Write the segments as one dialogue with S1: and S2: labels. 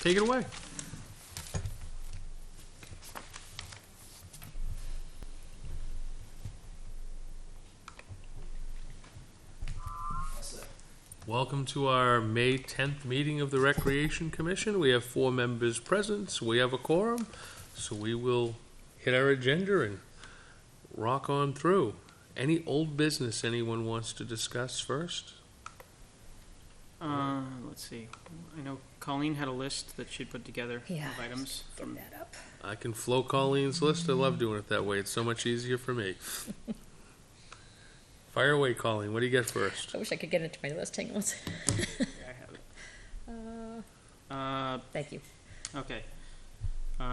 S1: take it away. Welcome to our May 10th meeting of the Recreation Commission. We have 4 members present, so we have a quorum. So we will hit our agenda and rock on through. Any old business anyone wants to discuss first?
S2: Let's see. I know Colleen had a list that she'd put together of items.
S3: Get that up.
S1: I can flow Colleen's list. I love doing it that way. It's so much easier for me. Fire away, Colleen. What do you get first?
S3: I wish I could get into my list. Hang on.
S2: Yeah, I have it.
S3: Thank you.
S2: Okay.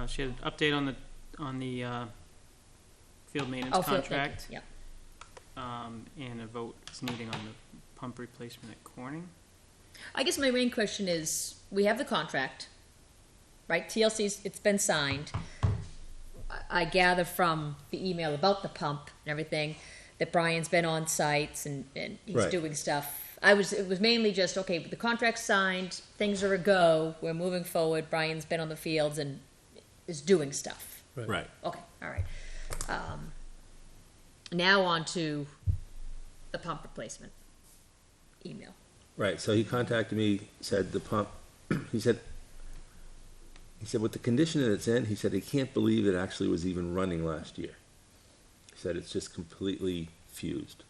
S2: She had an update on the field maintenance contract.
S3: Yeah.
S2: And a vote is needing on the pump replacement at Corning.
S3: I guess my main question is, we have the contract, right? TLC's, it's been signed. I gather from the email about the pump and everything that Brian's been on sites and he's
S4: Right.
S3: doing stuff. It was mainly just, okay, the contract's signed, things are a go, we're moving forward, Brian's been on the fields and is doing stuff.
S4: Right.
S3: Okay, all right. Now on to the pump replacement email.
S4: Right, so he contacted me, said the pump, he said with the condition that it's in, he said he can't believe it actually was even running last year. He said it's just completely fused.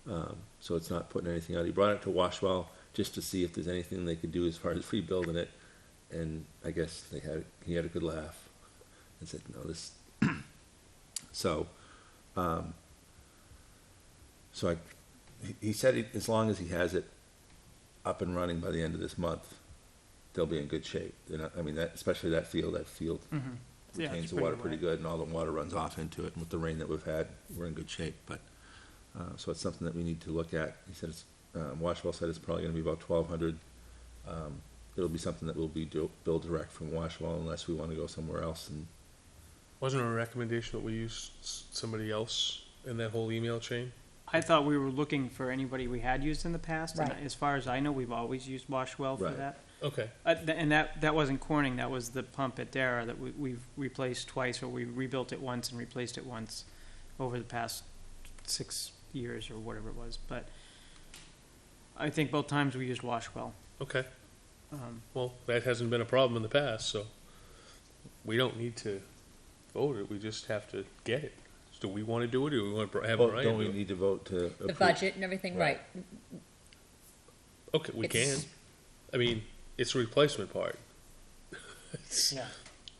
S4: So it's not putting anything out. He brought it to Washwell just to see if there's anything they could do as far as rebuilding it. And I guess he had a good laugh and said, no, this, so he said as long as he has it up and running by the end of this month, they'll be in good shape. Especially that field
S2: Mm-hmm. Yeah,
S4: retains
S2: it's
S4: the water
S2: wet.
S4: pretty good, and all the water runs off into it. And with the rain that we've had, we're in good shape. But so it's something that we need to look at. He said Washwell said it's probably going to be about 1,200. It'll be something that will be billed direct from Washwell unless we want to go somewhere else. And
S1: Wasn't there a recommendation that we use somebody else in that whole email chain?
S2: I thought we were looking for anybody we had used in the past.
S3: Right.
S2: And as far as I know, we've always used Washwell for
S4: Right.
S2: that.
S1: Okay.
S2: And that wasn't Corning, that was the pump at Dara that we've replaced twice, or we rebuilt it once and replaced it once over the past 6 years or whatever it was. But I think both times we used Washwell.
S1: Okay. Well, that hasn't been a problem in the past, so we don't need to vote it. We just have to get it. Do we want to do it, or do we want to have
S4: well,
S1: Brian
S4: don't we
S1: do it?
S4: need to vote to
S3: The
S4: approve?
S3: budget and everything, right.
S1: Okay, we can.
S3: It's-
S1: I mean, it's a replacement part.
S2: Yeah.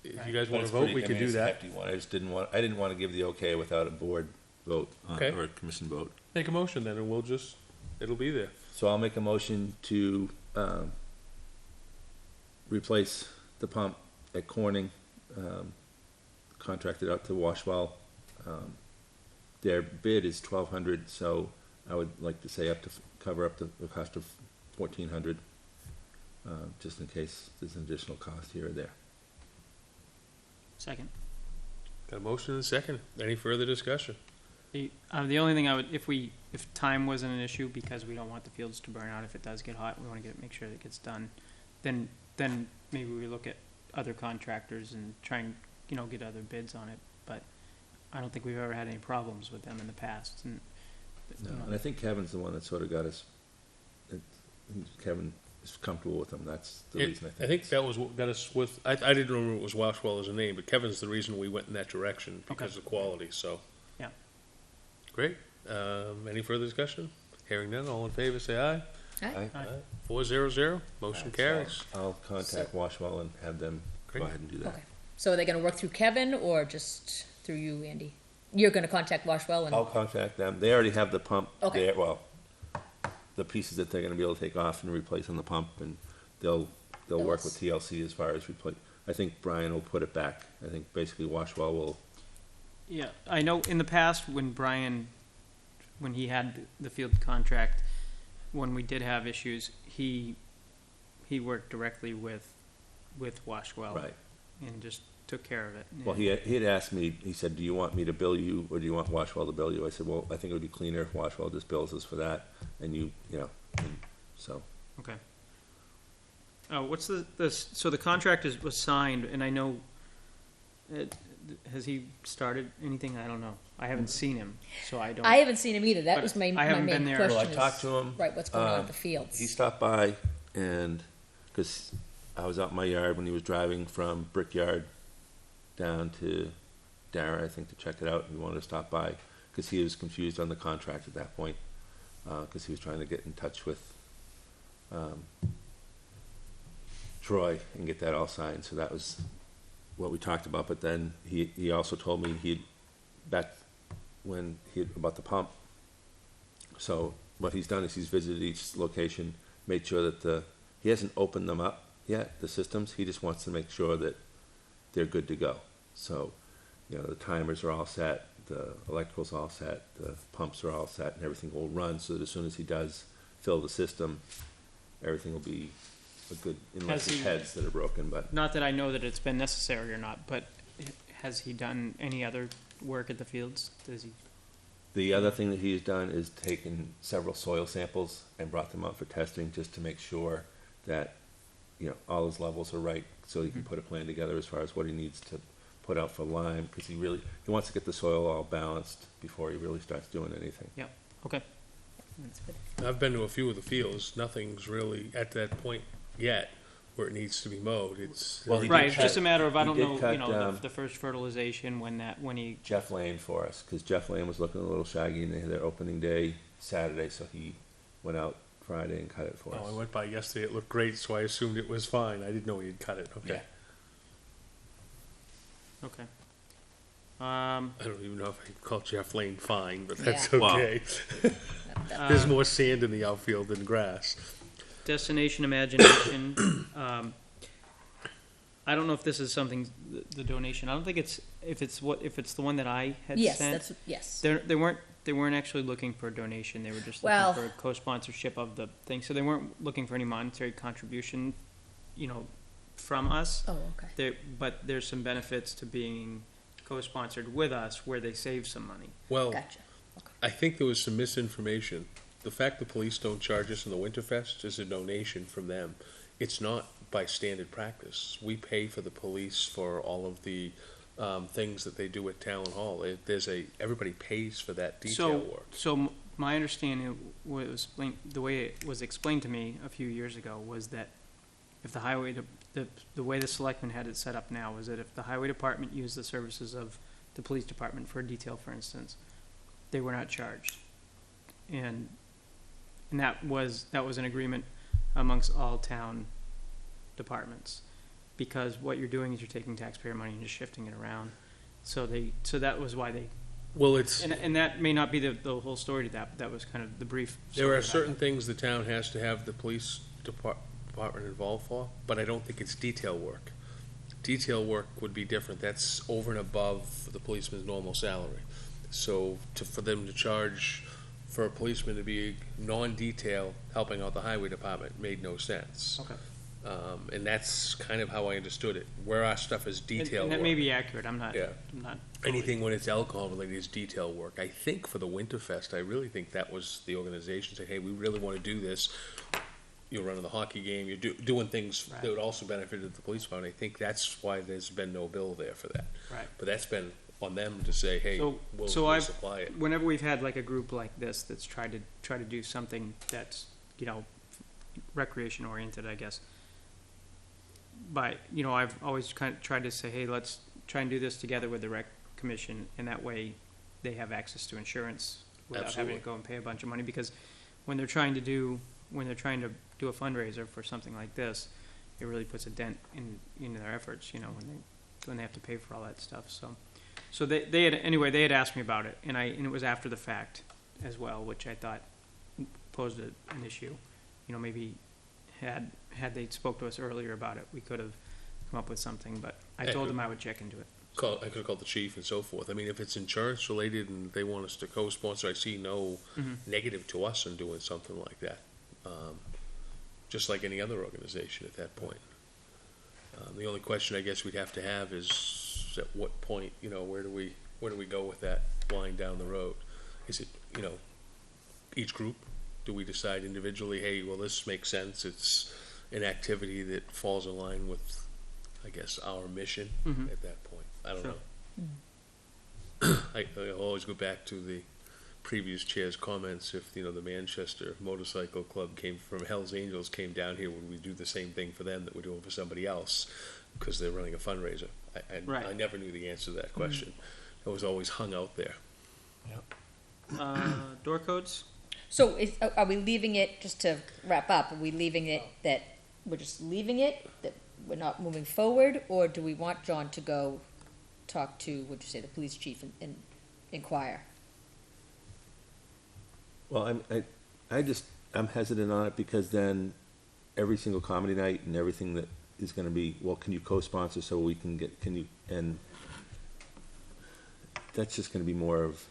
S1: If you guys
S4: But
S1: want
S4: it's
S1: to vote,
S4: pretty-
S1: we
S4: I
S1: could
S4: mean,
S1: do
S4: it's a
S1: that.
S4: hefty one. I didn't want to give the okay without a board vote
S1: Okay.
S4: or a commission vote.
S1: Make a motion then, and it'll be there.
S4: So I'll make a motion to replace the pump at Corning, contracted out to Washwell. Their bid is 1,200, so I would like to say cover up the cost of 1,400, just in case there's an additional cost here or there.
S2: Second.
S1: Got a motion and a second. Any further discussion?
S2: The only thing if time wasn't an issue, because we don't want the fields to burn out if it does get hot, we want to make sure that it gets done, then maybe we look at other contractors and try and, get other bids on it. But I don't think we've ever had any problems with them in the past. And,
S4: No, and I think Kevin's the one that sort of got us, Kevin is comfortable with them. That's the reason
S1: I think that was what got us with, I didn't remember it was Washwell as a name, but Kevin's the reason we went in that direction because of quality, so.
S2: Yeah.
S1: Great. Any further discussion? Hearing none, all in favor, say aye.
S3: Aye.
S2: Aye.
S1: 4-0-0, motion carries.
S4: I'll contact Washwell and have them
S1: Great.
S4: go ahead and do that.
S3: Okay. So are they gonna work through Kevin or just through you, Andy? You're gonna contact Washwell and,
S4: I'll contact them. They already have the pump
S3: Okay.
S4: there. Well, the pieces that they're going to be able to take off and replace on the pump, and they'll work with TLC as far as replace. I think Brian will put it back. I think basically Washwell will.
S2: yeah, I know in the past when he had the field contract, when we did have issues, he worked directly with Washwell.
S4: Right.
S2: And just took care of it.
S4: Well, he had asked me. He said, "Do you want me to bill you, or do you want Washwell to bill you?" I said, "Well, I think it would be cleaner if Washwell just bills us for that, and you know." And so
S2: Okay. What's so the contract was signed, and I know, has he started anything? I don't know. I haven't seen him, so I don't.
S3: I haven't seen him either. That
S2: But
S3: was my
S2: I haven't
S3: main
S2: been there.
S3: question.
S4: Well, I
S3: is,
S4: talked to him.
S3: Right, what's going on with the fields?
S4: He stopped by, and because I was out in my yard when he was driving from Brickyard down to Dara, I think, to check it out. He wanted to stop by because he was confused on the contract at that point, because he was trying to get in touch with Troy and get that all signed. So that was what we talked about. But then he also told me back when about the pump. So what he's done is he's visited each location, made sure that he hasn't opened them up yet, the systems. He just wants to make sure that they're good to go. So, the timers are all set, the electrical's all set, the pumps are all set, and everything will run so that as soon as he does fill the system, everything will be a good, unless it's heads that are broken. But
S2: Not that I know that it's been necessary or not, but has he done any other work at the fields? Does he?
S4: the other thing that he's done is taken several soil samples and brought them out for testing just to make sure that, all his levels are right, so he can put a plan together as far as what he needs to put out for lime, because he wants to get the soil all balanced before he really starts doing anything.
S2: Yep, okay.
S3: That's good.
S1: I've been to a few of the fields. Nothing's really at that point yet where it needs to be mowed. It's
S4: Well, he
S2: Right,
S4: did
S2: it's just a matter of, I
S4: he
S2: don't
S4: did
S2: know,
S4: cut,
S2: the first fertilization, when he,
S4: Jeff Lane for us, because Jeff Lane was looking a little shaggy, and they had their opening day Saturday, so he went out Friday and cut it for us.
S1: I went by yesterday. It looked great, so I assumed it was fine. I didn't know he had cut it. Okay.
S2: okay.
S1: I don't even know if I can call Jeff Lane fine, but that's
S3: Yeah.
S4: Wow.
S1: okay. There's more sand in the outfield than grass.
S2: Destination Imagination, I don't know if this is something, the donation, I don't think if it's the one that I had
S3: Yes,
S2: sent.
S3: yes.
S2: They weren't actually looking for a donation, they were just
S3: Well-
S2: looking for a co-sponsorship of the thing, so they weren't looking for any monetary contribution, from us.
S3: Oh, okay.
S2: But there's some benefits to being co-sponsored with us where they save some money.
S1: Well,
S3: Gotcha.
S1: I think there was some misinformation. The fact the police don't charge us in the Winterfest is a donation from them. It's not by standard practice. We pay for the police for all of the things that they do at town hall. Everybody pays for that detail work.
S2: So my understanding the way it was explained to me a few years ago was that if the highway, the way the selectmen had it set up now was that if the highway department used the services of the police department for a detail, for instance, they were not charged. And that was an agreement amongst all town departments, because what you're doing is you're taking taxpayer money and just shifting it around. So that was why they.
S1: Well, it's
S2: And that may not be the whole story to that, but that was kind of the brief.
S1: there are
S2: story
S1: certain things the town has to have the police department involved for, but I don't think it's detail work. Detail work would be different. That's over and above the policeman's normal salary. So for them to charge for a policeman to be non-detail helping out the highway department made no sense.
S2: Okay.
S1: And that's kind of how I understood it. Where our stuff is detail
S2: And that
S1: work.
S2: may be accurate, I'm not.
S1: Yeah.
S2: I'm not.
S1: Anything when it's alcohol related is detail work. I think for the Winterfest, I really think that was the organization saying, hey, we really want to do this. You're running the hockey game, you're doing things
S2: Right.
S1: that would also benefit the police department. I think that's why there's been no bill there for that.
S2: Right.
S1: But that's been on them to say, hey,
S2: So
S1: we'll
S2: I've,
S1: supply it.
S2: whenever we've had like a group like this that's tried to do something that's, recreation oriented, I guess. But, I've always kind of tried to say, hey, let's try and do this together with the rec commission, and that way they have access to insurance without having
S1: Absolutely.
S2: to go and pay a bunch of money, because when they're trying to do a fundraiser for something like this, it really puts a dent in their efforts, when they have to pay for all that stuff, so they had asked me about it, and it was after the fact as well, which I thought posed an issue. Maybe had they spoke to us earlier about it, we could have come up with something, but I told them I would check into it.
S1: I could have called the chief and so forth. I mean, if it's insurance related and they want us to co-sponsor, I see no negative to us in doing something like that. Just like any other organization at that point. The only question I guess we'd have to have is at what point, where do we go with that line down the road? Is it, each group? Do we decide individually, hey, well, this makes sense, an activity that falls in line with, I guess, our mission
S2: Mhm.
S1: at that point. I don't
S2: Sure.
S1: know. I always go back to the previous chair's comments. If, the Manchester Motorcycle Club came from Hell's Angels, came down here, would we do the same thing for them that we're doing for somebody else? Because they're running a fundraiser.
S2: Right.
S1: I never knew the answer to that question. It was always hung out there.
S2: Door codes?
S3: So are we leaving it, just to wrap up, are we leaving it that we're just leaving it, that we're not moving forward? Or do we want John to go talk to, what'd you say, the police chief and inquire?
S4: Well, I'm hesitant on it because then every single comedy night and everything that is gonna be, well, can you co-sponsor so we can get, and that's just gonna be more of,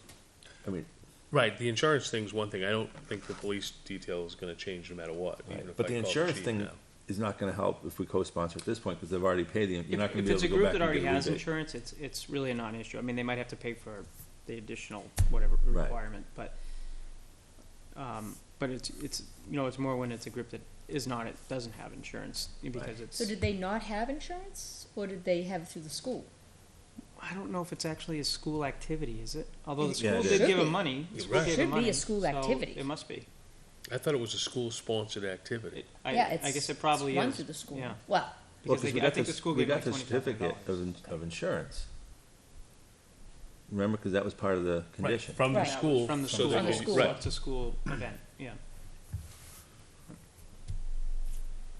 S1: Right, the insurance thing's one thing. I don't think the police detail is gonna change no matter what. even if
S4: but
S1: I
S4: the
S1: call
S4: insurance
S1: chief
S4: thing
S1: now.
S4: is not gonna help if we co-sponsor at this point, because they've already paid you're not gonna
S2: If
S4: be able
S2: it's
S4: to
S2: a
S4: go
S2: group
S4: back
S2: that
S4: and
S2: already
S4: get a
S2: has
S4: rebate.
S2: insurance, it's really a non-issue. I mean, they might have to pay for the additional whatever
S4: Right.
S2: requirement, but it's more when it's a group that doesn't have insurance, because it's.
S3: So did they not have insurance, or did they have it through the school?
S2: I don't know if it's actually a school activity, is it? Although the
S3: It
S2: school
S4: should
S2: did give
S3: be.
S2: them money. The
S1: You're
S2: school
S1: right.
S2: gave
S3: Should
S2: them
S3: be
S2: money,
S3: a school
S2: so
S3: activity.
S2: It must be.
S1: I thought it was a school-sponsored activity.
S3: Yeah,
S2: I guess it probably
S3: It's run
S2: is.
S3: through the school.
S2: Yeah.
S3: Well,
S4: Well,
S2: Because
S4: 'cause
S2: they, I think the school
S4: we
S2: gave
S4: got
S2: like
S4: the
S2: $20,000.
S4: certificate of insurance. Remember, because that was part of the condition.
S1: From the
S3: Right.
S2: That was
S1: school.
S2: From the
S1: so
S2: school.
S1: they
S3: From the
S1: can-
S3: school.
S1: Right.
S2: It's a school event, yeah.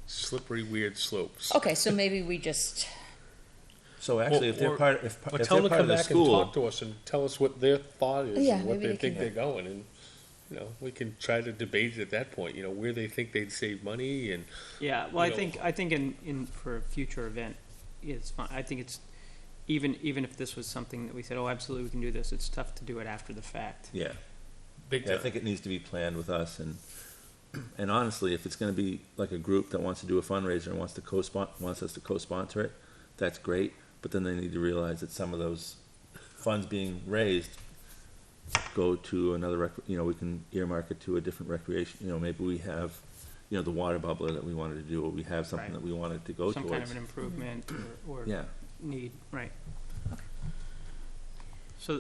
S1: Slippery, weird slopes.
S3: okay, so maybe we just,
S4: So actually, if they're
S1: Or-
S4: part, if
S1: But
S4: if
S1: tell
S4: they're
S1: them to
S4: part
S1: come
S4: of the
S1: back and
S4: school,
S1: talk to us and tell us what their thought is
S3: Yeah,
S1: and what
S3: maybe
S1: they
S3: they
S1: think
S3: can-
S1: they're going. And, we can try to debate it at that point, where they think they'd save money and,
S2: Yeah, well,
S1: You know.
S2: I think in, for a future event, it's fine. I think it's, even if this was something that we said, oh, absolutely, we can do this, it's tough to do it after the fact.
S4: yeah.
S1: big
S4: Yeah, I
S1: time.
S4: think it needs to be planned with us, and honestly, if it's gonna be like a group that wants to do a fundraiser and wants us to co-sponsor it, that's great, but then they need to realize that some of those funds being raised go to another we can earmark it to a different recreation, maybe we have, the water bubbler that we wanted to do, or we have something
S2: Right.
S4: that we wanted to go
S2: Some kind of
S4: towards.
S2: an improvement or
S4: Yeah,
S2: need, right. So,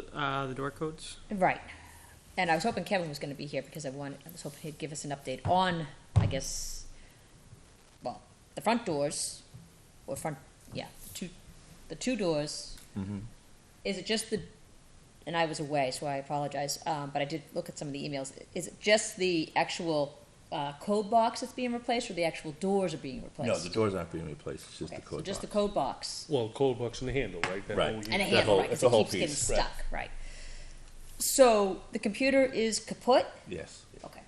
S2: the door codes?
S3: right. And I was hoping Kevin was gonna be here, because I was hoping he'd give us an update on, I guess, well, the front doors, or the two doors.
S4: mhm.
S3: Is it just and I was away, so I apologize, but I did look at some of the emails. Is it just the actual code box that's being replaced, or the actual doors are being replaced?
S4: No, the doors aren't being replaced, it's just
S3: Okay,
S4: the
S3: so
S4: code
S3: just the
S4: box.
S3: code box.
S1: Well, cold box and the handle, right? That
S4: Right.
S1: whole
S3: And a
S1: unit.
S3: handle,
S4: whole-
S3: right,
S4: it's
S3: because
S4: a
S3: it
S4: whole
S3: keeps getting
S4: piece.
S1: Right.
S3: stuck, right. So the computer is kaput?
S4: Yes.
S3: Okay.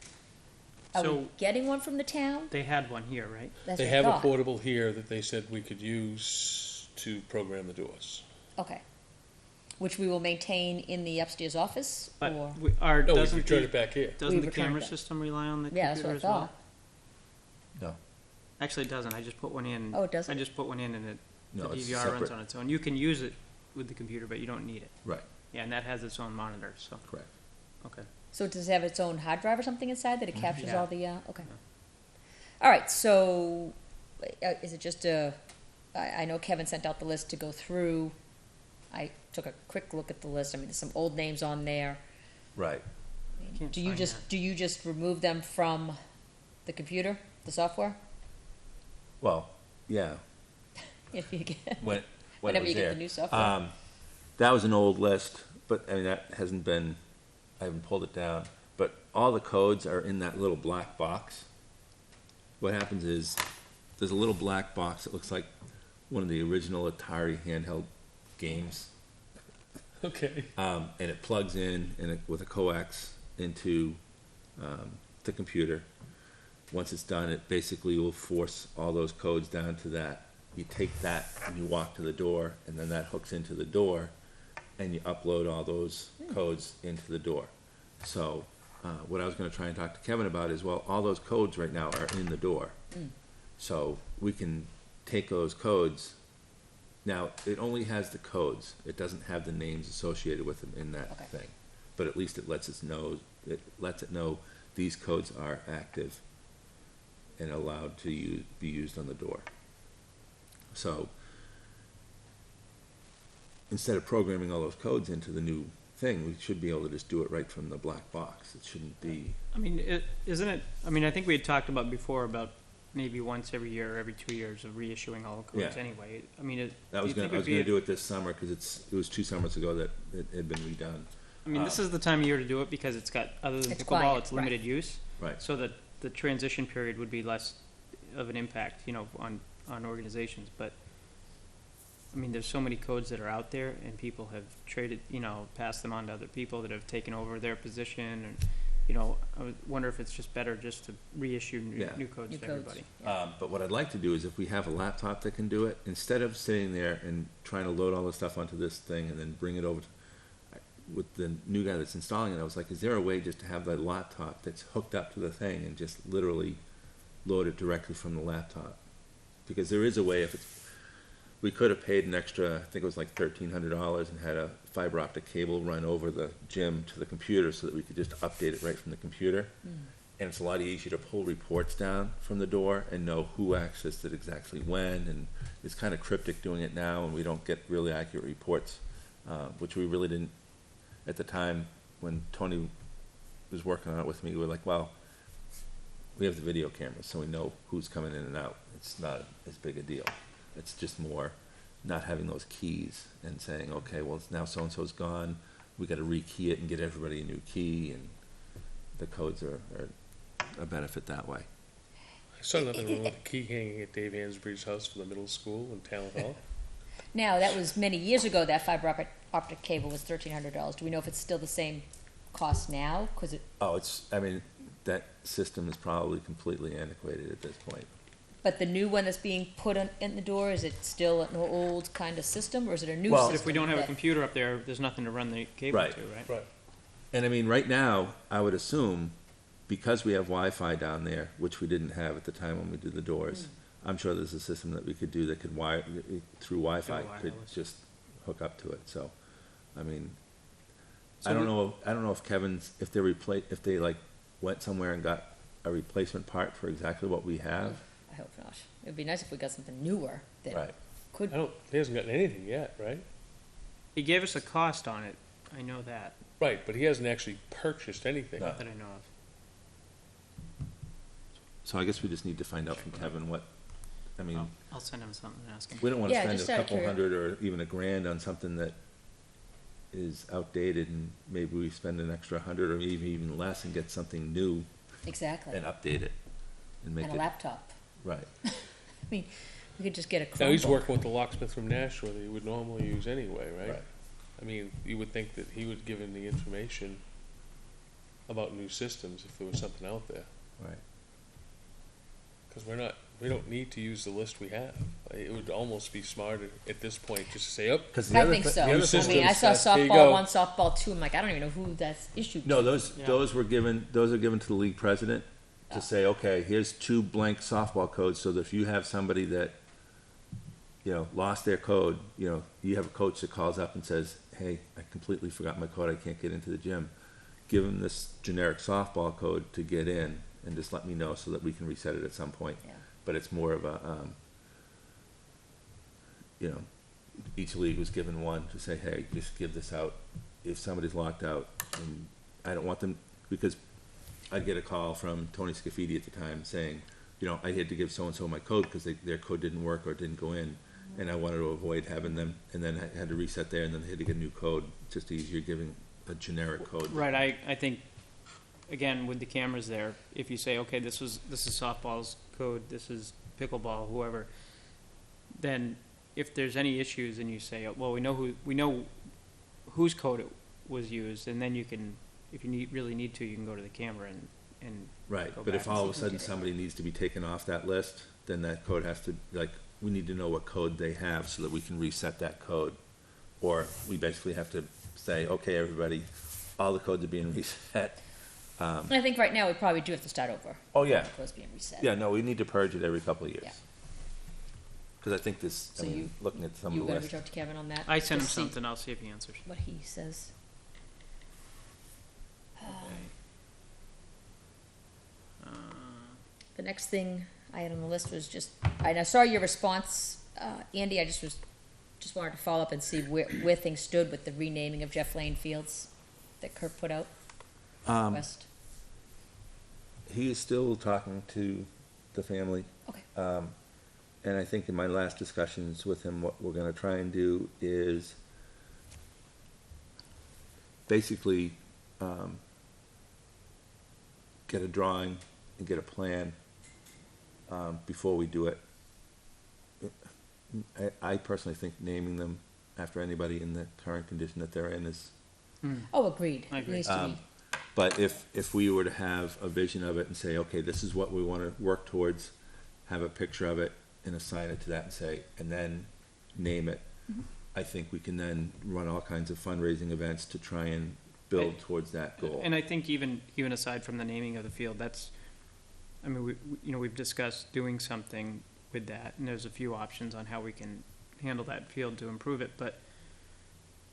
S3: Are we
S2: So-
S3: getting one from the town?
S2: They had one here, right?
S3: That's
S1: They
S3: what I
S1: have a
S3: thought.
S1: portable here that they said we could use to program the doors.
S3: Okay. Which we will maintain in the upstairs office,
S2: But
S3: or?
S2: we,
S1: No, we
S2: doesn't
S1: returned
S2: the,
S1: it back here.
S2: doesn't
S3: We
S2: the
S3: returned
S2: camera
S3: it.
S2: system rely on the
S3: Yeah, that's what
S2: computer
S3: I
S2: as well?
S3: thought.
S4: No,
S2: Actually, it doesn't. I just put one in.
S3: Oh, it doesn't?
S2: I just put one in, and
S4: no,
S2: the
S4: it's
S2: DVR runs
S4: separate,
S2: on its own. You can use it with the computer, but you don't need it.
S4: right,
S2: Yeah, and that has its own monitor, so,
S4: correct.
S2: okay.
S3: So does it have its own hard drive or something inside that it captures
S2: Yeah.
S3: all the, okay. All right, so is it just I know Kevin sent out the list to go through. I took a quick look at the list. I mean, there's some old names on there.
S4: Right.
S2: Can't
S3: Do you
S2: find
S3: just,
S2: that.
S3: do you just remove them from the computer, the software?
S4: Well, yeah,
S3: If you get,
S4: when it
S3: whenever
S4: was
S3: you get
S4: there.
S3: the new software?
S4: That was an old list, but I mean, that hasn't been, I haven't pulled it down, but all the codes are in that little black box. What happens is, there's a little black box that looks like one of the original Atari handheld games.
S1: Okay.
S4: And it plugs in with a coax into the computer. Once it's done, it basically will force all those codes down to that. You take that and you walk to the door, and then that hooks into the door, and you upload all those codes into the door. So what I was going to try and talk to Kevin about is, well, all those codes right now are in the door. So we can take those codes. Now, it only has the codes. It doesn't have the names associated with them in that
S3: Okay.
S4: thing. But at least it lets it know these codes are active. and allowed to be used on the door. So instead of programming all those codes into the new thing, we should be able to just do it right from the black box. It shouldn't be.
S2: I mean, isn't it, I mean, I think we had talked about before about maybe once every year or every 2 years of reissuing all the codes
S4: Yeah.
S2: anyway. I mean,
S4: I was going to do it this summer because it was 2 summers ago that it had been redone.
S2: I mean, this is the time of year to do it because it's got, other than
S3: It's
S2: pickleball,
S3: quiet,
S2: it's limited use.
S4: Right.
S2: So that the transition period would be less of an impact, you know, on organizations. But, I mean, there's so many codes that are out there and people have traded, you know, passed them on to other people that have taken over their position. And, you know, I would wonder if it's just better just to reissue
S4: Yeah.
S2: new codes
S3: New
S2: to
S3: codes.
S2: everybody.
S4: But what I'd like to do is if we have a laptop that can do it, instead of sitting there and trying to load all the stuff onto this thing and then bring it over with the new guy that's installing it, I was like, is there a way just to have the laptop that's hooked up to the thing and just literally load it directly from the laptop? Because there is a way, if it's, we could have paid an extra, I think it was like $1,300 and had a fiber optic cable run over the gym to the computer so that we could just update it right from the computer. And it's a lot easier to pull reports down from the door and know who accessed it exactly when, and it's kind of cryptic doing it now, and we don't get really accurate reports, which we really didn't at the time when Tony was working on it with me. We were like, well, we have the video cameras, so we know who's coming in and out. It's not as big a deal. It's just more not having those keys and saying, okay, well, now so-and-so's gone, we gotta rekey it and get everybody a new key, and the codes are a benefit that way.
S1: I saw nothing wrong with the key hanging at Dave Hansbury's house for the middle school and town hall.
S3: Now, that was many years ago, that fiber optic cable was $1,300. Do we know if it's still the same cost now? 'Cause it,
S4: Oh, I mean, that system is probably completely antiquated at this point.
S3: but the new one that's being put in the door, is it still an old kind of system, or is it a new
S4: Well-
S3: system?
S2: But if we don't have a
S3: that-
S2: computer up there, there's nothing to run the cable
S4: Right.
S2: to, right?
S1: Right.
S4: And I mean, right now, I would assume, because we have Wi-Fi down there, which we didn't have at the time when we did the doors, I'm sure there's a system that we could do that could wire, through Wi-Fi,
S2: Through
S4: could
S2: wireless.
S4: just hook up to it, so, I mean,
S2: So
S4: I don't know if Kevin's, if they like went somewhere and got a replacement part for exactly what we have.
S3: I hope not. It'd be nice if we got something newer that
S4: Right.
S3: could,
S1: He hasn't gotten anything yet, right?
S2: He gave us a cost on it, I know that,
S1: Right, but he hasn't actually purchased anything.
S4: No.
S2: not that I know of.
S4: So I guess we just need to find out from Kevin what, I mean,
S2: I'll send him something and ask him.
S4: we don't wanna
S3: Yeah,
S4: spend
S3: just
S4: a
S3: out of
S4: couple hundred or even $1,000 on something that is outdated, and maybe we spend an extra 100 or even less and get something new
S3: exactly,
S4: and update it and make
S3: and a
S4: it,
S3: laptop.
S4: right.
S3: I mean, we could just get a Chromebook.
S1: Now, he's working with the locksmith from Nashua that he would normally use anyway, right?
S4: Right.
S1: I mean, you would think that he would give him the information about new systems if there was something out there.
S4: Right.
S1: Because we don't need to use the list we have. It would almost be smarter at this point just to say, oh,
S4: Because
S3: I think so.
S1: the other
S3: I mean, I
S1: systems,
S3: saw
S1: here you
S3: softball
S1: go.
S3: one, softball two. I'm like, I don't even know who that's issued to.
S4: no, those
S2: Yeah.
S4: those are given to the league president to say, okay, here's 2 blank softball codes, so that if you have somebody that, you know, lost their code, you know, you have a coach that calls up and says, hey, I completely forgot my code, I can't get into the gym. Give them this generic softball code to get in, and just let me know so that we can reset it at some point.
S3: Yeah.
S4: But it's more of a, you know, each league was given one to say, hey, just give this out if somebody's locked out. And I don't want them, because I'd get a call from Tony Scafidi at the time saying, you know, I had to give so-and-so my code because their code didn't work or it didn't go in. And I wanted to avoid having them, and then I had to reset there, and then they had to get a new code. It's just easier giving a generic code.
S2: Right, I think, again, with the cameras there, if you say, okay, this is softball's code, this is pickleball, whoever, then if there's any issues and you say, oh, well, we know whose code it was used, and then you can, if you really need to, you can go to the camera and
S4: Right,
S2: go
S4: but
S2: back
S4: if
S2: and
S4: all
S2: see
S4: of a
S2: who
S4: sudden
S2: did it.
S4: somebody needs to be taken off that list, then that code has to, like, we need to know what code they have so that we can reset that code. Or we basically have to say, okay, everybody, all the codes are being reset.
S3: And I think right now we probably do have to start over.
S4: Oh, yeah.
S3: The code's being reset.
S4: Yeah, no, we need to purge it every couple of years.
S3: Yeah.
S4: Because I think this, I
S3: So
S4: mean, looking at some
S3: You
S4: of the
S3: gotta
S4: lists.
S3: reach out to Kevin on that.
S2: I send him
S3: to see
S2: something, I'll see if he answers.
S3: what he says.
S2: Uh,
S3: the next thing I had on the list was just, and I saw your response, Andy, I just wanted to follow up and see where things stood with the renaming of Jeff Lane Fields that Kurt put out. West.
S4: He is still talking to the family.
S3: Okay.
S4: And I think in my last discussions with him, what we're gonna try and do is basically, get a drawing and get a plan, before we do it. I personally think naming them after anybody in the current condition that they're in is,
S3: Oh, agreed.
S2: I
S3: It
S2: agree.
S3: needs to be.
S4: but if we were to have a vision of it and say, okay, this is what we wanna work towards, have a picture of it and assign it to that and say, and then name it, I think we can then run all kinds of fundraising events to try and build towards that goal.
S2: And I think even aside from the naming of the field, that's, I mean, we've discussed doing something with that, and there's a few options on how we can handle that field to improve it, but,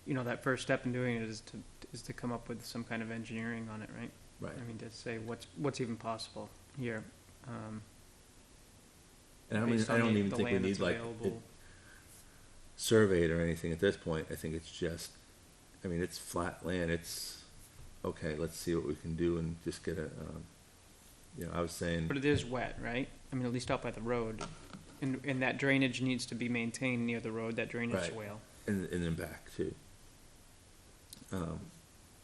S2: that first step in doing it is to come up with some kind of engineering on it, right?
S4: Right.
S2: I mean, to say what's even possible here.
S4: And I
S2: based
S4: I
S2: on
S4: don't
S2: the
S4: even think we
S2: land that's
S4: need like
S2: available.
S4: it surveyed or anything at this point. I think it's just, I mean, it's flat land. It's, okay, let's see what we can do and just get a, I was saying,
S2: But it is wet, right? I mean, at least out by the road. And that drainage needs to be maintained near the road, that drainage
S4: Right.
S2: swale.
S4: and then back too.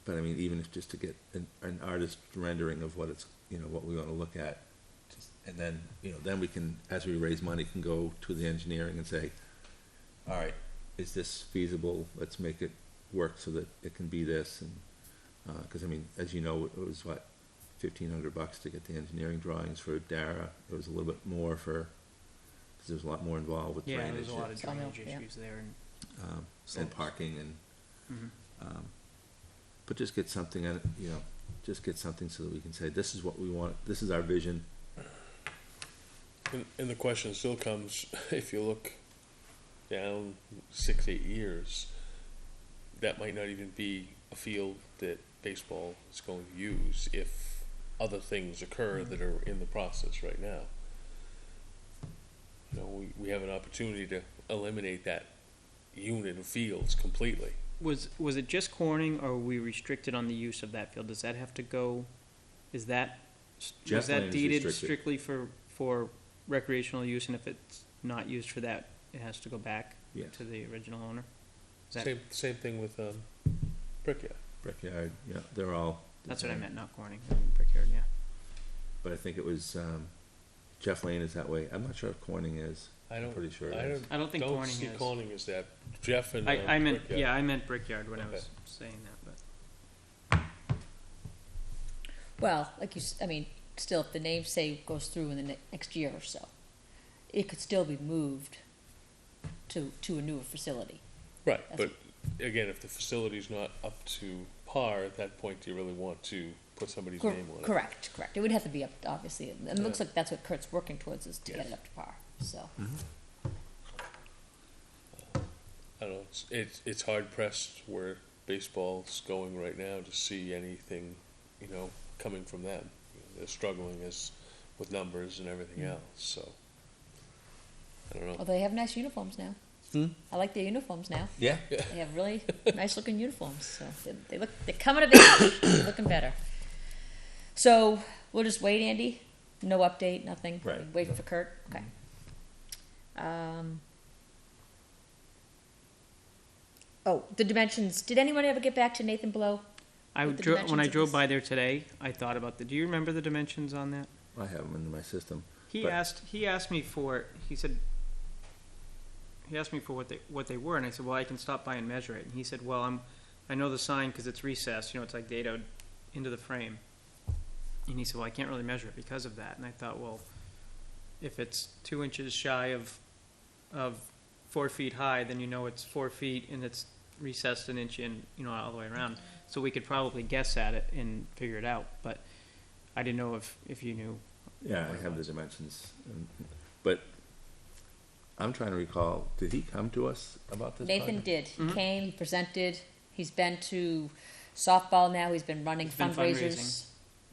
S4: But I mean, even if just to get an artist rendering of what it's, what we want to look at, and then, then we can, as we raise money, can go to the engineering and say, all right, is this feasible? Let's make it work so that it can be this, and, cause I mean, as you know, it was what, $1,500 to get the engineering drawings for Dara. It was a little bit more cause there's a lot more involved with
S2: Yeah,
S4: drainage.
S2: there's a lot of
S3: Sawmill,
S2: drainage
S3: yeah.
S2: issues there, and
S4: And parking and,
S2: Mhm.
S4: but just get something, just get something so that we can say, this is what we want, this is our vision.
S1: And the question still comes, if you look down 6-8 years, that might not even be a field that baseball is going to use if other things occur that are in the process right now. We have an opportunity to eliminate that unit of fields completely.
S2: Was it just Corning, or are we restricted on the use of that field? Does that have to go, was
S4: Jeff Lane
S2: that
S4: is
S2: deeded
S4: restricted.
S2: strictly for recreational use, and if it's not used for that, it has to go back
S4: Yes.
S2: to the original owner? Is that-
S1: Same thing with Brickyard.
S4: Brickyard, they're all.
S2: That's
S4: the
S2: what I
S4: same.
S2: meant, not Corning, Brickyard, yeah.
S4: But I think it was, Jeff Lane is that way. I'm not sure if Corning is. I'm pretty sure it is.
S2: I don't think Corning
S1: see
S2: is.
S1: Corning is that. Jeff and
S2: I meant,
S1: Brickyard.
S2: yeah, I meant Brickyard when I
S1: Okay.
S2: was saying that, but.
S3: Well, like I mean, still, if the name say goes through in the next year or so, it could still be moved to a newer facility.
S1: Right,
S3: That's-
S1: but again, if the facility's not up to par, at that point, do you really want to put somebody's
S3: Cor-
S1: name on it?
S3: Correct. It would have to be up, obviously, and it looks
S1: Yeah.
S3: like that's what Kurt's working towards, is to get
S4: Yes.
S3: it up to par, so.
S1: I don't know, it's hard pressed where baseball's going right now to see anything, coming from them. They're struggling with numbers and everything else, so. I don't know.
S3: Although they have nice uniforms now. I like their uniforms now.
S4: Yeah.
S3: They have really nice looking uniforms, so they're coming of age, they're looking better. So, we'll just wait, Andy? No update, nothing?
S4: Right.
S3: Waiting for Kurt? Okay. Oh, the dimensions, did anyone ever get back to Nathan Blow? With the
S2: When I
S3: dimensions of
S2: drove
S3: this?
S2: by there today, I thought about do you remember the dimensions on that?
S4: I have them in my system.
S2: He
S4: But-
S2: asked me for, he asked me for what they were, and I said, well, I can stop by and measure it. And he said, well, I know the sign because it's recessed, it's like dado into the frame. And he said, well, I can't really measure it because of that. And I thought, well, if it's 2 inches shy of 4 feet high, then it's 4 feet and it's recessed an inch in, all the way around. So we could probably guess at it and figure it out. But I didn't know if you knew.
S4: Yeah, I have the dimensions, but I'm trying to recall, did he come to us about this
S3: Nathan
S4: project?
S3: did. He
S2: Mhm.
S3: came, he presented, he's been to softball now, he's been running
S2: He's been
S3: fundraisers
S2: fundraising.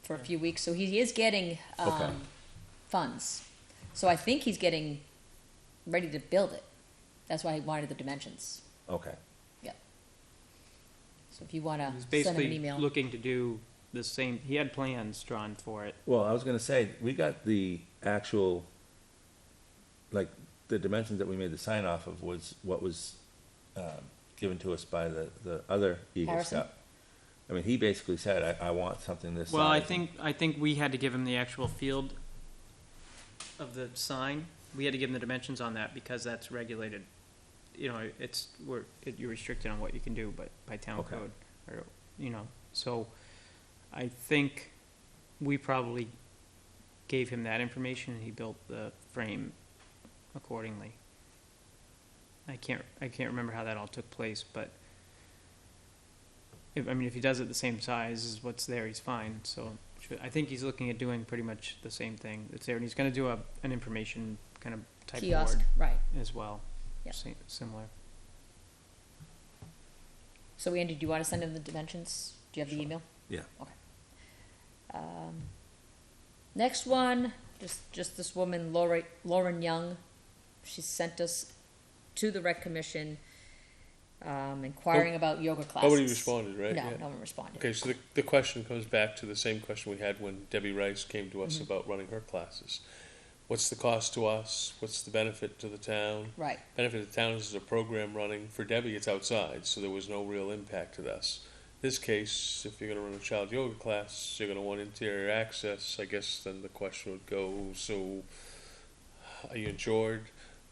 S3: for a few weeks, so he is getting,
S4: Okay.
S3: funds. So I think he's getting ready to build it. That's why he wanted the dimensions.
S4: Okay.
S3: So if you wanna
S2: He's
S3: send him an
S2: basically
S3: email.
S2: looking to do the same, he had plans drawn for it.
S4: Well, I was gonna say, we got the actual, like, the dimensions that we made the sign off of was what was, given to us by the other Eagle
S3: Harrison?
S4: Scout. I mean, he basically said, I want something this size.
S2: Well, I think we had to give him the actual field of the sign. We had to give him the dimensions on that because that's regulated. You know, you're restricted on what you can do, but by town
S4: Okay.
S2: code, or, you know, so I think we probably gave him that information and he built the frame accordingly. I can't remember how that all took place, but if he does it the same size as what's there, he's fine, so I think he's looking at doing pretty much the same thing that's there, and he's gonna do an information kind of type
S3: Kiosk,
S2: board
S3: right.
S2: as well.
S3: Yep.
S2: Similar.
S3: So Andy, do you wanna send him the dimensions? Do you have the email?
S4: Yeah.
S3: Okay. Next one, just this woman, Lauren Young, she sent us to the rec commission, inquiring about yoga classes.
S1: Nobody responded, right?
S3: No,
S1: Yeah.
S3: no one responded.
S1: Okay, so the question comes back to the same question we had when Debbie Rice came to us about running her classes. What's the cost to us? What's the benefit to the town?
S3: Right,
S1: Benefit to the town is a program running. For Debbie, it's outside, so there was no real impact to us. This case, if you're gonna run a child yoga class, you're gonna want interior access, I guess then the question would go, so are you insured?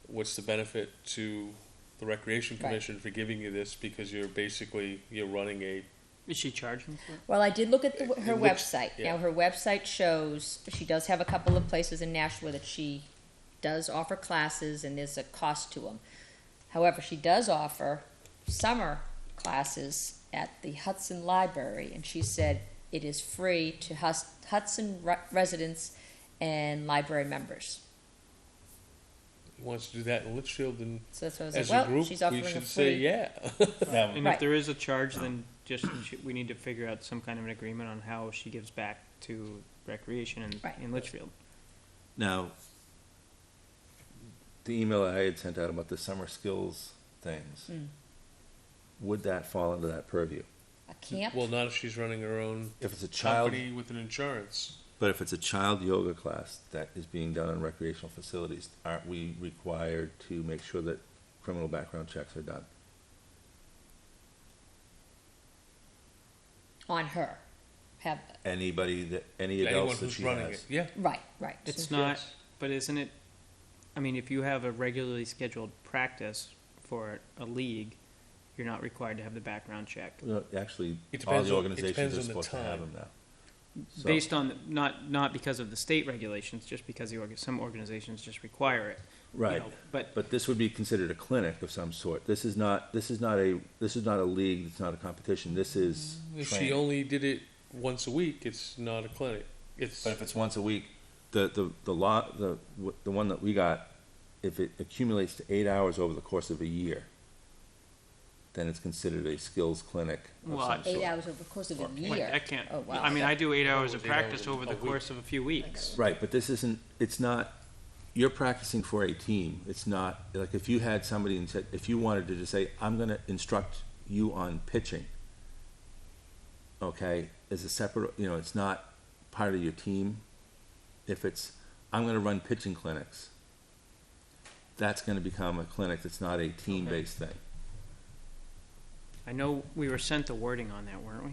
S1: What's the benefit to the Recreation
S3: Right.
S1: Commission for giving you this, because you're running a,
S2: Is she charging for it?
S3: well, I did look at her
S1: It looks-
S3: website.
S1: yeah.
S3: Now, her website shows, she does have a couple of places in Nashua that she does offer classes, and there's a cost to them. However, she does offer summer classes at the Hudson Library, and she said it is free to Hudson residents and library members.
S1: wants to do that in Litchfield, and
S3: So that's what I was
S1: as
S3: like,
S1: a
S3: well,
S1: group,
S3: she's
S1: we
S3: offering a
S1: should say,
S3: free.
S1: yeah.
S2: And
S3: Right.
S2: if there is a charge, then we need to figure out some kind of an agreement on how she gives back to recreation
S3: Right.
S2: in Litchfield.
S4: Now, the email I had sent out about the summer skills things, would that fall into that purview?
S3: A camp?
S1: Well, not if she's running her own
S4: If it's a child,
S1: company with an insurance.
S4: but if it's a child yoga class that is being done in recreational facilities, aren't we required to make sure that criminal background checks are done?
S3: On her. Have,
S4: Any
S1: Anyone
S4: adults that
S1: who's
S4: she
S1: running
S4: has?
S1: it, yeah.
S3: right, right.
S2: It's
S3: So-
S2: not, but isn't it, I mean, if you have a regularly scheduled practice for a league, you're not required to have the background check.
S4: Well, actually,
S1: It
S4: all
S1: depends
S4: the
S1: on- it
S4: organizations
S1: depends
S4: are
S1: on the
S4: supposed to have
S1: time.
S4: them now. So-
S2: Based on, not because of the state regulations, just because some organizations just require it. you
S4: Right.
S2: know, But
S4: But this would be considered a clinic of some sort. This is not a league, it's not a competition, this is
S1: If she
S4: training.
S1: only did it once a week, it's not a clinic. It's,
S4: But if it's once a week, the one that we got, if it accumulates to 8 hours over the course of a year, then it's considered a skills clinic of
S2: Well,
S4: some
S3: 8
S4: sort.
S3: hours over the course of a
S2: Wait,
S3: year.
S2: I can't,
S3: Oh, wow.
S2: I mean, I do 8 hours of
S1: 8 hours
S2: practice
S1: a
S2: over the
S1: week.
S2: course of a few weeks.
S4: Right, but this isn't, it's not, you're practicing for a team. It's not, like if you had somebody and said, if you wanted to just say, I'm gonna instruct you on pitching, okay, as a separate, it's not part of your team. If it's, I'm gonna run pitching clinics, that's gonna become a clinic that's not a team-based thing.
S2: I know we were sent the wording on that, weren't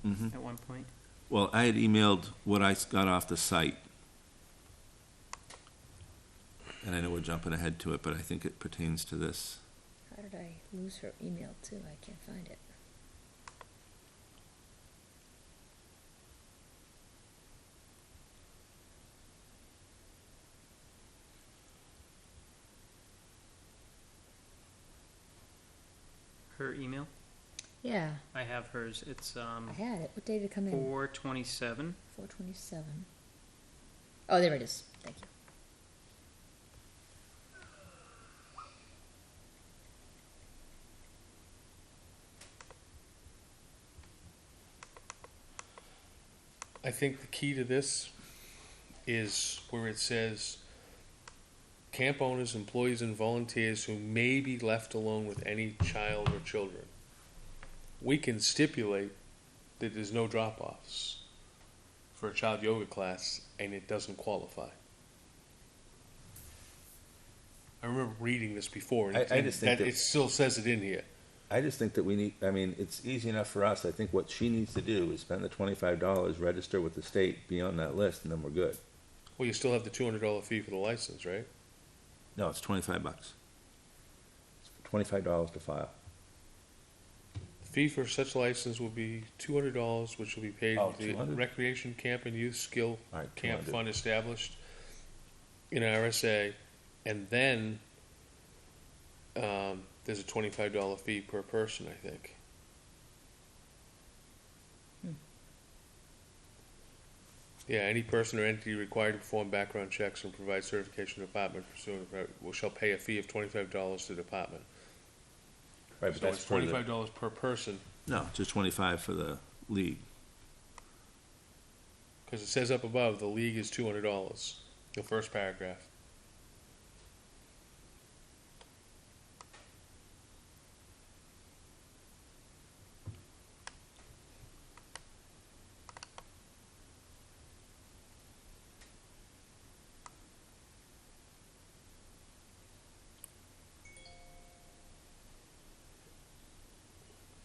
S2: we,
S4: Mhm.
S2: at one point?
S4: Well, I had emailed what I got off the site. And I know we're jumping ahead to it, but I think it pertains to this.
S3: How did I lose her email too? I can't find it.
S2: Her email?
S3: Yeah,
S2: I have hers. It's
S3: I had it. What day did it come in?
S2: 4/27.
S3: 4/27. Oh, there it is. Thank you.
S1: I think the key to this is where it says camp owners, employees, and volunteers who may be left alone with any child or children. We can stipulate that there's no drop-offs for a child yoga class, and it doesn't qualify. I remember reading this before, and
S4: I just think that
S1: it still says it in here.
S4: I just think that we need, I mean, it's easy enough for us. I think what she needs to do is spend the $25, register with the state, be on that list, and then we're good.
S1: Well, you still have the $200 fee for the license, right?
S4: No, it's $25. It's $25 to file.
S1: The fee for such license will be $200, which will be paid
S4: Oh,
S1: to the
S4: $200?
S1: Recreation Camp and Youth Skill
S4: All right,
S1: Camp
S4: 200.
S1: Fund established in RSA, and then there's a $25 fee per person, I think. Yeah, any person or entity required to perform background checks and provide certification to the department pursuant to shall pay a fee of $25 to the department.
S4: Right, but
S1: So
S4: that's
S1: it's
S4: for the,
S1: $25 per person,
S4: no, just 25 for the league.
S1: because it says up above, the league is $200, the first paragraph.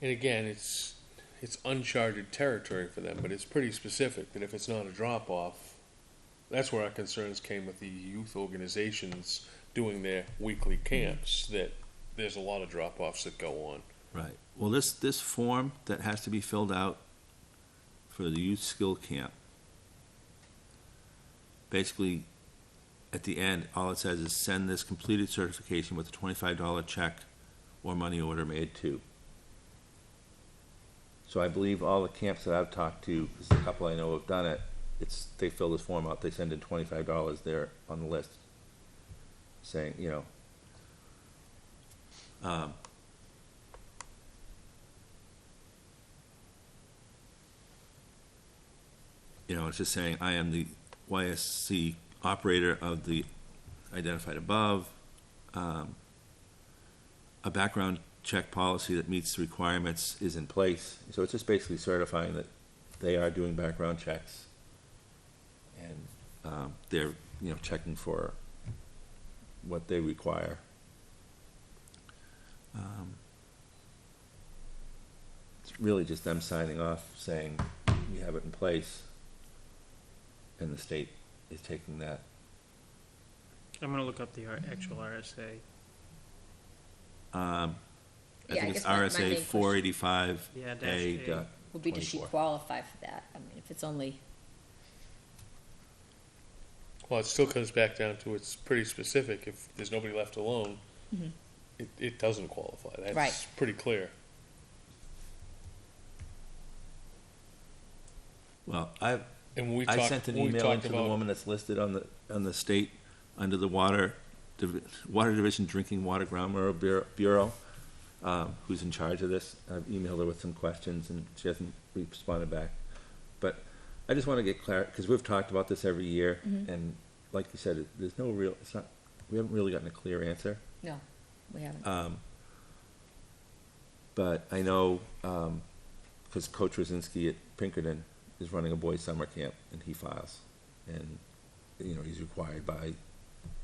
S1: And again, it's uncharted territory for them, but it's pretty specific that if it's not a drop-off, that's where our concerns came with the youth organizations doing their weekly camps, that there's a lot of drop-offs that go on.
S4: Right. Well, this form that has to be filled out for the youth skill camp, basically, at the end, all it says is send this completed certification with a $25 check or money order made to. So I believe all the camps that I've talked to, there's a couple I know have done it, they fill this form out, they send in $25 there on the list, saying, it's just saying, I am the YSC operator of the identified above, a background check policy that meets the requirements is in place. So it's just basically certifying that they are doing background checks and they're checking for what they require. It's really just them signing off saying we have it in place, and the state is taking that.
S2: I'm gonna look up the actual RSA.
S4: I
S3: Yeah, I
S4: think it's
S3: guess my main
S4: RSA
S3: question-
S4: 485
S2: Yeah, dash
S4: A.
S2: A.
S3: Would be, does she
S4: 24.
S3: qualify for that? I mean, if it's only,
S1: Well, it still comes back down to it's pretty specific. If there's nobody left alone,
S3: Mhm.
S1: it doesn't qualify. That's
S3: Right.
S1: pretty clear.
S4: Well,
S1: And we
S4: I
S1: talked,
S4: sent an
S1: we
S4: email
S1: talked
S4: into the
S1: about,
S4: woman that's listed on the state under the Water Division Drinking Water Groundwater Bureau, who's in charge of this. I've emailed her with some questions and she hasn't responded back. But I just want to get clarity, because we've talked about this every year, and like you said, there's no real, we haven't really gotten a clear answer.
S3: no, we haven't.
S4: But I know, because Coach Rosinski at Pinkerton is running a boys' summer camp, and he files. And, he's required by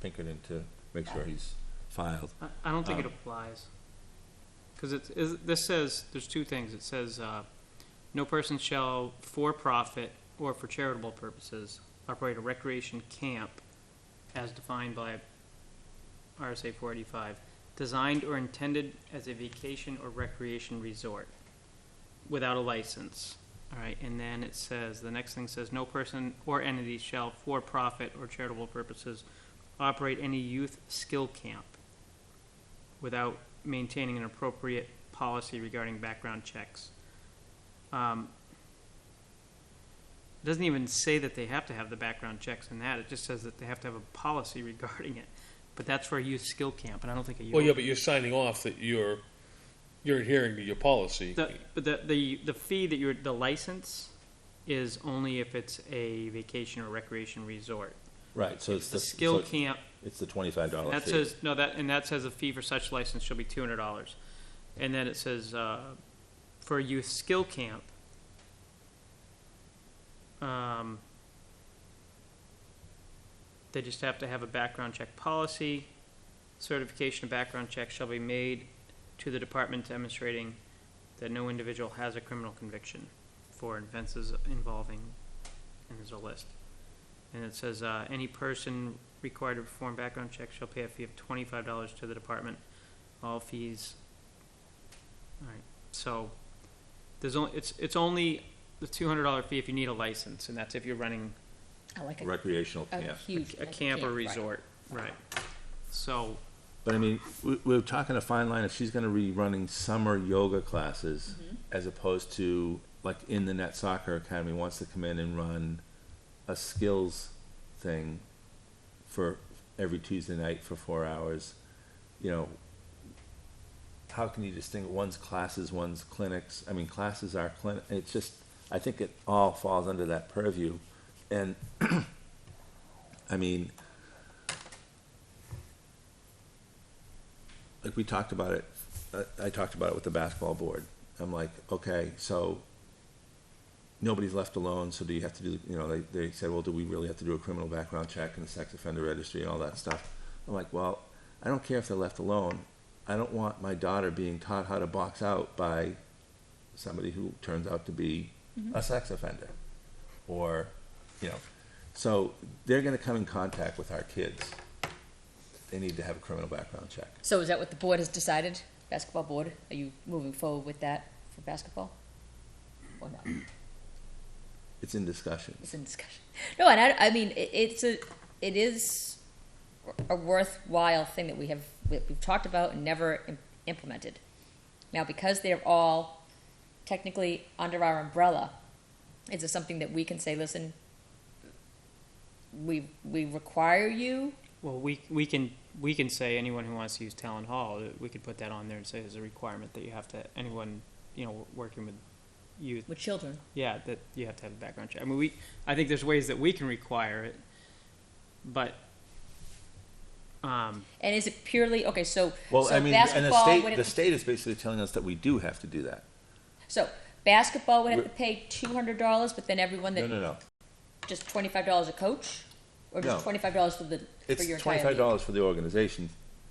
S4: Pinkerton to make sure he's filed.
S2: I don't think it applies. Because this says, there's two things. It says, no person shall, for profit or for charitable purposes, operate a recreation camp as defined by RSA 485, designed or intended as a vacation or recreation resort without a license. All right, and then it says, the next thing says, no person or entity shall, for profit or charitable purposes, operate any youth skill camp without maintaining an appropriate policy regarding background checks. It doesn't even say that they have to have the background checks in that. It just says that they have to have a policy regarding it. But that's for a youth skill camp, and I don't think a youth.
S1: well, yeah, but you're signing off that you're adhering to your policy.
S2: But the fee that the license is only if it's a vacation or recreation resort.
S4: Right, so it's
S2: The skill
S4: so
S2: camp,
S4: it's the $25
S2: that
S4: fee.
S2: says, no, that says a fee for such license shall be $200. And then it says, for a youth skill camp, they just have to have a background check policy. Certification of background check shall be made to the department demonstrating that no individual has a criminal conviction for offenses involving, and there's a list. And it says, any person required to perform background checks shall pay a fee of $25 to the department. All fees. All right, so there's only, it's only the $200 fee if you need a license, and that's if you're running
S3: I like
S4: Recreational
S3: a
S4: camp.
S3: huge,
S2: a
S3: like
S2: camp or
S3: right.
S2: resort, right? So,
S4: But I mean, we're talking a fine line if she's gonna be running summer yoga classes
S3: Mm-hmm.
S4: as opposed to, like, in the Net Soccer Academy wants to come in and run a skills thing for every Tuesday night for 4 hours, you know, how can you distinguish one's classes, one's clinics? I mean, classes are clinic, it's just, I think it all falls under that purview. And, I mean, like we talked about it, I talked about it with the basketball board. I'm like, okay, so nobody's left alone, so do you have to do, you know, they said, well, do we really have to do a criminal background check and the sex offender registry and all that stuff? I'm like, well, I don't care if they're left alone. I don't want my daughter being taught how to box out by somebody who turns out to be a sex offender. Or, you know, so they're gonna come in contact with our kids. They need to have a criminal background check.
S3: So is that what the board has decided? Basketball board? Are you moving forward with that for basketball? Or not?
S4: It's in discussion.
S3: It's in discussion. No, and I mean, it is a worthwhile thing that we've talked about and never implemented. Now, because they're all technically under our umbrella, is it something that we can say, listen, we require you?
S2: well, we can say anyone who wants to use Talon Hall, we could put that on there and say there's a requirement that you have to, anyone, you know, working with youth,
S3: With children.
S2: yeah, that you have to have a background check. I mean, I think there's ways that we can require it, but,
S3: And is it purely, okay, so,
S4: Well,
S3: so
S4: I mean, and
S3: basketball would
S4: the
S3: have,
S4: state is basically telling us that we do have to do that.
S3: so basketball would have to pay $200, but then everyone
S4: No,
S3: that,
S4: no, no.
S3: just $25 a coach? Or just
S4: No.
S3: $25 for your
S4: It's
S3: entire
S4: $25
S3: league?
S4: for the organization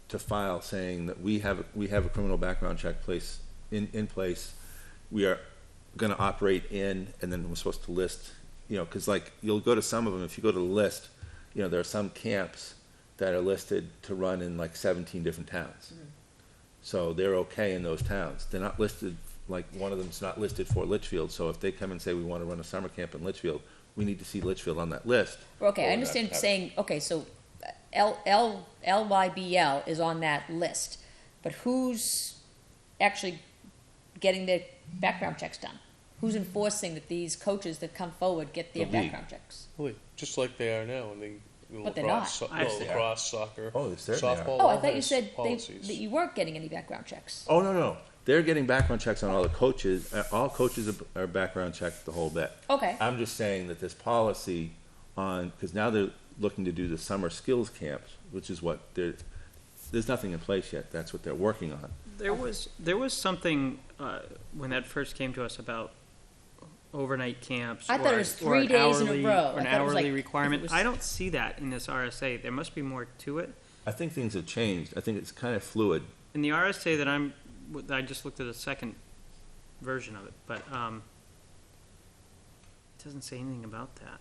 S4: to file saying that we have a criminal background check in place. We are going to operate in, and then we're supposed to list, you know, because like you'll go to some of them. If you go to the list, you know, there are some camps that are listed to run in like 17 different towns. So they're okay in those towns. They're not listed, like one of them's not listed for Litchfield. So if they come and say we want to run a summer camp in Litchfield, we need to see Litchfield on that list.
S3: Okay, I
S4: Or
S3: understand
S4: that-
S3: saying, okay, so LYBL is on that list, but who's actually getting their background checks done? Who's enforcing that these coaches that come forward get their
S4: The league.
S3: background checks?
S1: Just like they are now in the
S3: But they're
S1: lacrosse,
S3: not.
S4: Yes, they are.
S1: lacrosse, soccer,
S4: Oh, they certainly are.
S1: softball.
S3: Oh, I
S1: all
S3: thought you
S1: has
S3: said
S1: policies.
S3: that you weren't getting any background checks.
S4: Oh, no. They're getting background checks on all the coaches. All coaches are background checked the whole bit.
S3: Okay,
S4: I'm just saying that this policy on, because now they're looking to do the summer skills camps, which is what there's nothing in place yet. That's what they're working on.
S2: there was something, when that first came to us about overnight camps.
S3: I thought it
S2: or-
S3: was
S2: or
S3: 3
S2: an
S3: days in a
S2: hourly-
S3: row.
S2: Or an
S3: I thought it was
S2: hourly
S3: like-
S2: requirement.
S3: it was-
S2: I don't see that in this RSA. There must be more to it.
S4: I think things have changed. I think it's kind of fluid.
S2: In the RSA that I just looked at a second version of it, but, it doesn't say anything about that.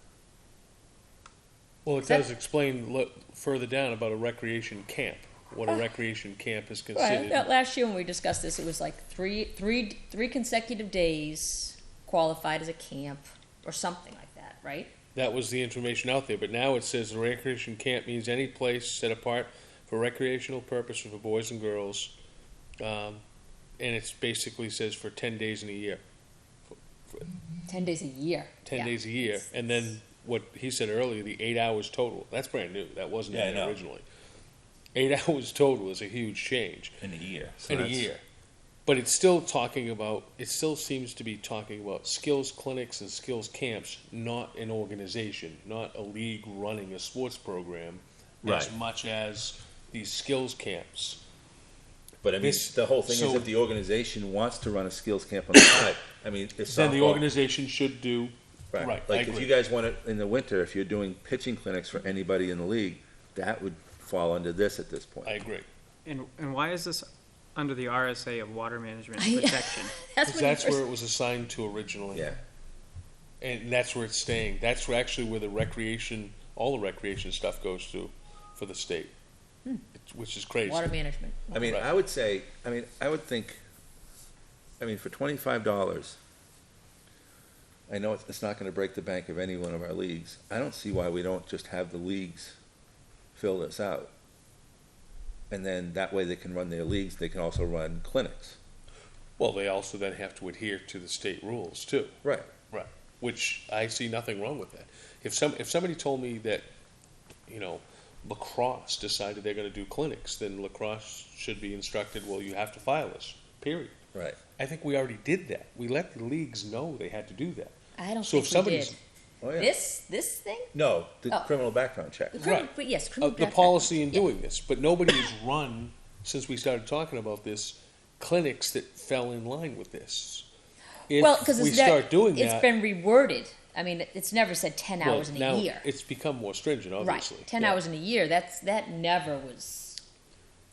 S1: Well, it
S3: Is that-
S1: does explain further down about a recreation camp, what a recreation camp is
S3: right,
S1: considered.
S3: that last year when we discussed this, it was like three consecutive days qualified as a camp, or something like that, right?
S1: That was the information out there, but now it says a recreation camp means any place set apart for recreational purpose for boys and girls, and it basically says for 10 days in a year.
S3: 10 days a year.
S1: 10
S3: Yeah.
S1: days a year, and then what he said earlier, the 8 hours total. That's brand new. That wasn't
S4: Yeah, I
S1: in there
S4: know.
S1: originally. 8 hours total is a huge change
S4: In a year.
S1: in a year. But it's still talking about, it still seems to be talking about skills clinics and skills camps, not an organization, not a league running a sports program, as
S4: Right.
S1: much as these skills camps.
S4: But I mean,
S1: This-
S4: the whole thing is
S1: so-
S4: if the organization wants to run a skills camp on the side, I mean, if
S1: Then the
S4: softball-
S1: organization should do, right, I
S4: Like if
S1: agree.
S4: you guys want it in the winter, if you're doing pitching clinics for anybody in the league, that would fall under this at this point.
S1: I agree.
S2: And why is this under the RSA of water management
S3: I-
S2: and protection?
S3: That's
S1: Because
S3: when you
S1: that's where
S3: first,
S1: it was assigned to originally.
S4: Yeah.
S1: And that's where it's staying. That's where actually where the recreation, all the recreation stuff goes to for the state, which is crazy.
S3: water management.
S4: I mean,
S1: Right.
S4: I would say, I would think, for $25, I know it's not gonna break the bank of any one of our leagues. I don't see why we don't just have the leagues fill this out. And then that way they can run their leagues, they can also run clinics.
S1: Well, they also then have to adhere to the state rules too.
S4: Right.
S1: Right. Which I see nothing wrong with that. If somebody told me that, you know, lacrosse decided they're gonna do clinics, then lacrosse should be instructed, well, you have to file this, period.
S4: Right.
S1: I think we already did that. We let the leagues know they had to do that.
S3: I don't
S1: So if
S3: think we did.
S1: somebody's,
S4: Oh, yeah.
S3: This thing?
S4: No, the
S3: Oh.
S4: criminal background check.
S3: The criminal,
S1: Right.
S3: but yes, criminal
S1: the
S3: background.
S1: policy in
S3: Yeah.
S1: doing this, but nobody has run, since we started talking about this, clinics that fell in line with this.
S3: Well,
S1: If
S3: because
S1: we start doing
S3: it's
S1: that,
S3: been reworded. I mean, it's never said 10
S1: well,
S3: hours in
S1: now
S3: a year.
S1: it's become more stringent,
S3: Right,
S1: obviously.
S3: 10
S1: Yeah.
S3: hours in a year. That never was.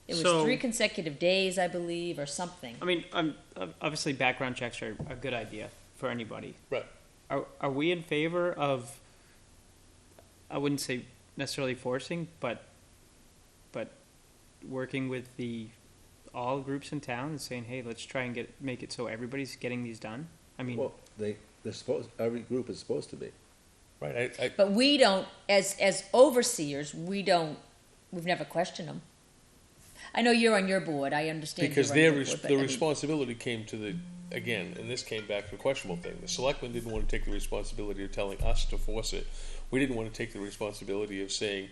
S3: It was
S2: So-
S3: 3 consecutive days, I believe, or something.
S2: I mean, obviously background checks are a good idea for anybody.
S1: Right.
S2: Are we in favor of, I wouldn't say necessarily forcing, but working with all groups in town and saying, hey, let's try and make it so everybody's getting these done? I mean,
S4: Well, they're supposed, every group is supposed to be.
S1: Right. I,
S3: But we don't, as overseers, we've never questioned them. I know you're on your board. I understand.
S1: because
S3: you're on
S1: their
S3: your board, but
S1: the
S3: I mean,
S1: responsibility came to the, again, and this came back to the questionable thing. The selectmen didn't want to take the responsibility of telling us to force it. We didn't want to take the responsibility of saying,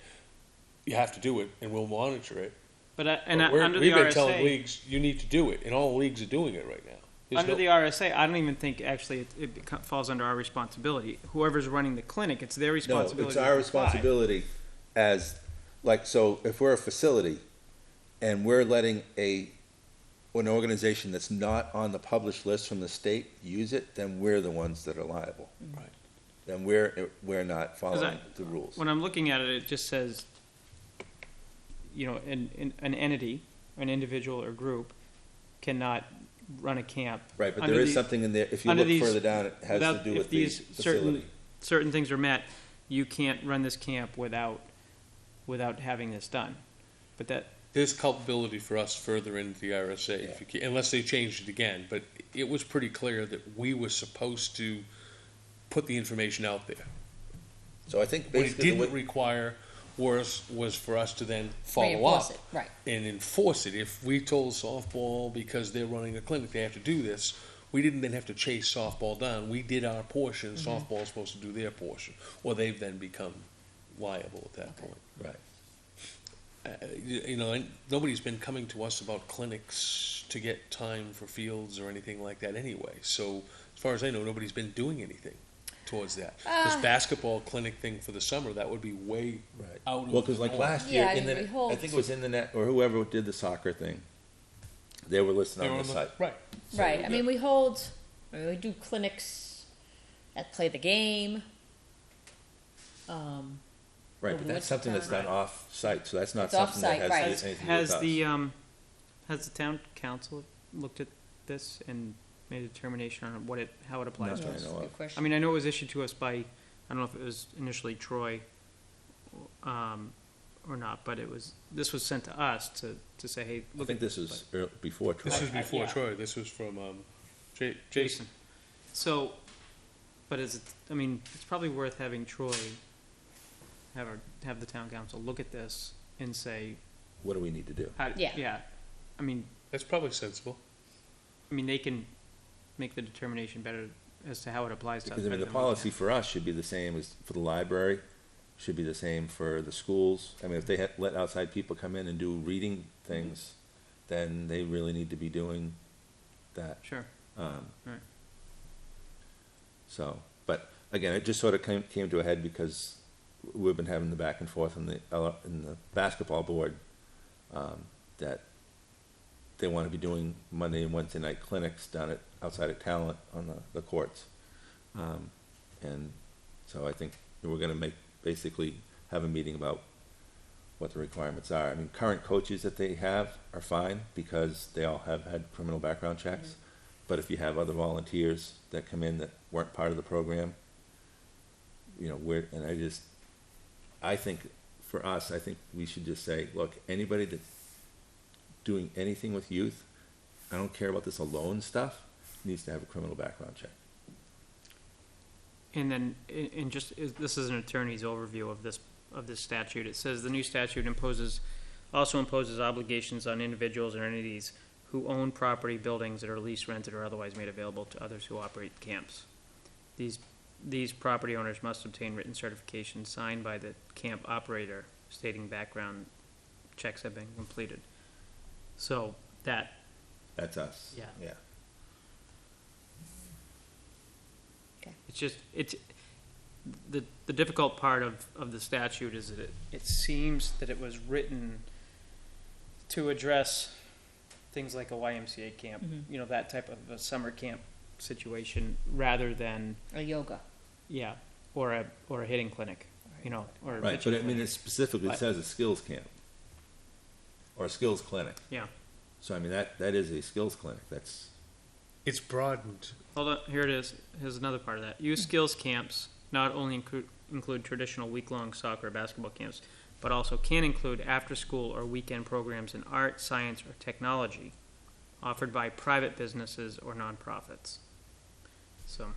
S1: you have to do it, and we'll monitor it.
S2: but
S1: But
S2: under the
S1: we've been telling
S2: RSA,
S1: leagues, you need to do it, and all leagues are doing it right now. There's
S2: under
S1: no-
S2: the RSA, I don't even think actually it falls under our responsibility. Whoever's running the clinic, it's their
S4: No,
S2: responsibility.
S4: it's
S2: to
S4: our
S2: comply.
S4: responsibility as, so if we're a facility and we're letting an organization that's not on the published list from the state use it, then we're the ones that are liable.
S1: Right.
S4: Then we're not following
S2: I-
S4: the rules.
S2: When I'm looking at it, it just says, you know, an entity, an individual or group cannot run a camp.
S4: Right, but
S2: under
S4: there is
S2: the-
S4: something in there, if you
S2: under
S4: look
S2: these-
S4: further down, it has to
S2: without-
S4: do
S2: if
S4: with the
S2: these
S4: facility.
S2: certain things are met, you can't run this camp without having this done. But
S1: There's culpability for us further into the RSA, if you can, unless they changed it again. But it was pretty clear that we were supposed to put the information out there.
S4: So I think
S1: What it
S4: basically,
S1: didn't require was for us to then follow
S3: reinforce
S1: up
S3: it, right.
S1: and enforce it. If we told softball, because they're running a clinic, they have to do this, we didn't then have to chase softball down. We did our portion, softball's supposed to do their portion. Or they've then become liable at that point.
S4: right.
S1: You know, and nobody's been coming to us about clinics to get time for fields or anything like that anyway. So as far as I know, nobody's been doing anything towards that. This basketball clinic thing for the summer, that would be way
S4: Right.
S1: out of
S4: Well, because
S1: the
S4: like
S1: norm.
S4: last year,
S3: Yeah,
S4: in
S3: we
S4: the,
S3: hold-
S4: I think it was in the net, or whoever did the soccer thing, they were listed
S1: They were
S4: on the site.
S1: right.
S3: Right. I mean, we do clinics that play the game.
S4: Right,
S3: over
S4: but
S3: the
S4: that's something that's
S3: winter
S4: done off-site, so that's not
S3: It's
S4: something that
S3: off-site, right.
S4: has anything to do with us.
S2: has the town council looked at this and made a determination on how it applies
S4: No.
S2: to
S4: I
S2: us?
S4: know of.
S3: Good question.
S2: I mean, I know it was issued to us by, I don't know if it was initially Troy, or not, but this was sent to us to say, hey,
S4: I
S2: look
S4: think
S2: at
S4: this was before Troy.
S1: This was before
S2: yeah.
S1: Troy. This was from Jason.
S2: Jason. So, but it's probably worth having Troy have the town council look at this and say,
S4: What do we need to do?
S3: Yeah.
S2: I mean,
S1: That's probably sensible.
S2: they can make the determination better as to how it applies to us.
S4: Because, I mean,
S2: better
S4: the
S2: than we can.
S4: policy for us should be the same as for the library, should be the same for the schools. I mean, if they let outside people come in and do reading things, then they really need to be doing that.
S2: Sure. Right.
S4: So, but again, it just sort of came to a head because we've been having the back and forth in the basketball board, that they want to be doing Monday and Wednesday night clinics down outside of Talent on the courts. And so I think we're going to basically have a meeting about what the requirements are. I mean, current coaches that they have are fine because they all have had criminal background checks. But if you have other volunteers that come in that weren't part of the program, I think for us, I think we should just say, look, anybody that's doing anything with youth, I don't care about this alone stuff, needs to have a criminal background check.
S2: And then, this is an attorney's overview of this statute. It says the new statute also imposes obligations on individuals or entities who own property, buildings that are leased, rented, or otherwise made available to others who operate camps. These property owners must obtain written certification signed by the camp operator stating background checks have been completed. So
S4: That's us.
S2: Yeah.
S4: Yeah.
S3: Okay.
S2: It's the difficult part of the statute is that it seems that it was written to address things like a YMCA camp, that type of a summer camp situation, rather than
S3: Or yoga.
S2: or a hitting clinic, or a
S4: Right,
S2: pitching
S4: but I mean,
S2: clinic.
S4: it specifically says a skills camp or a skills clinic.
S2: Yeah.
S4: So I mean, that is a skills clinic.
S1: It's broadened.
S2: Hold on, here it is. Here's another part of that. Youth skills camps not only include traditional week-long soccer or basketball camps, but also can include after-school or weekend programs in art, science, or technology offered by private businesses or nonprofits. So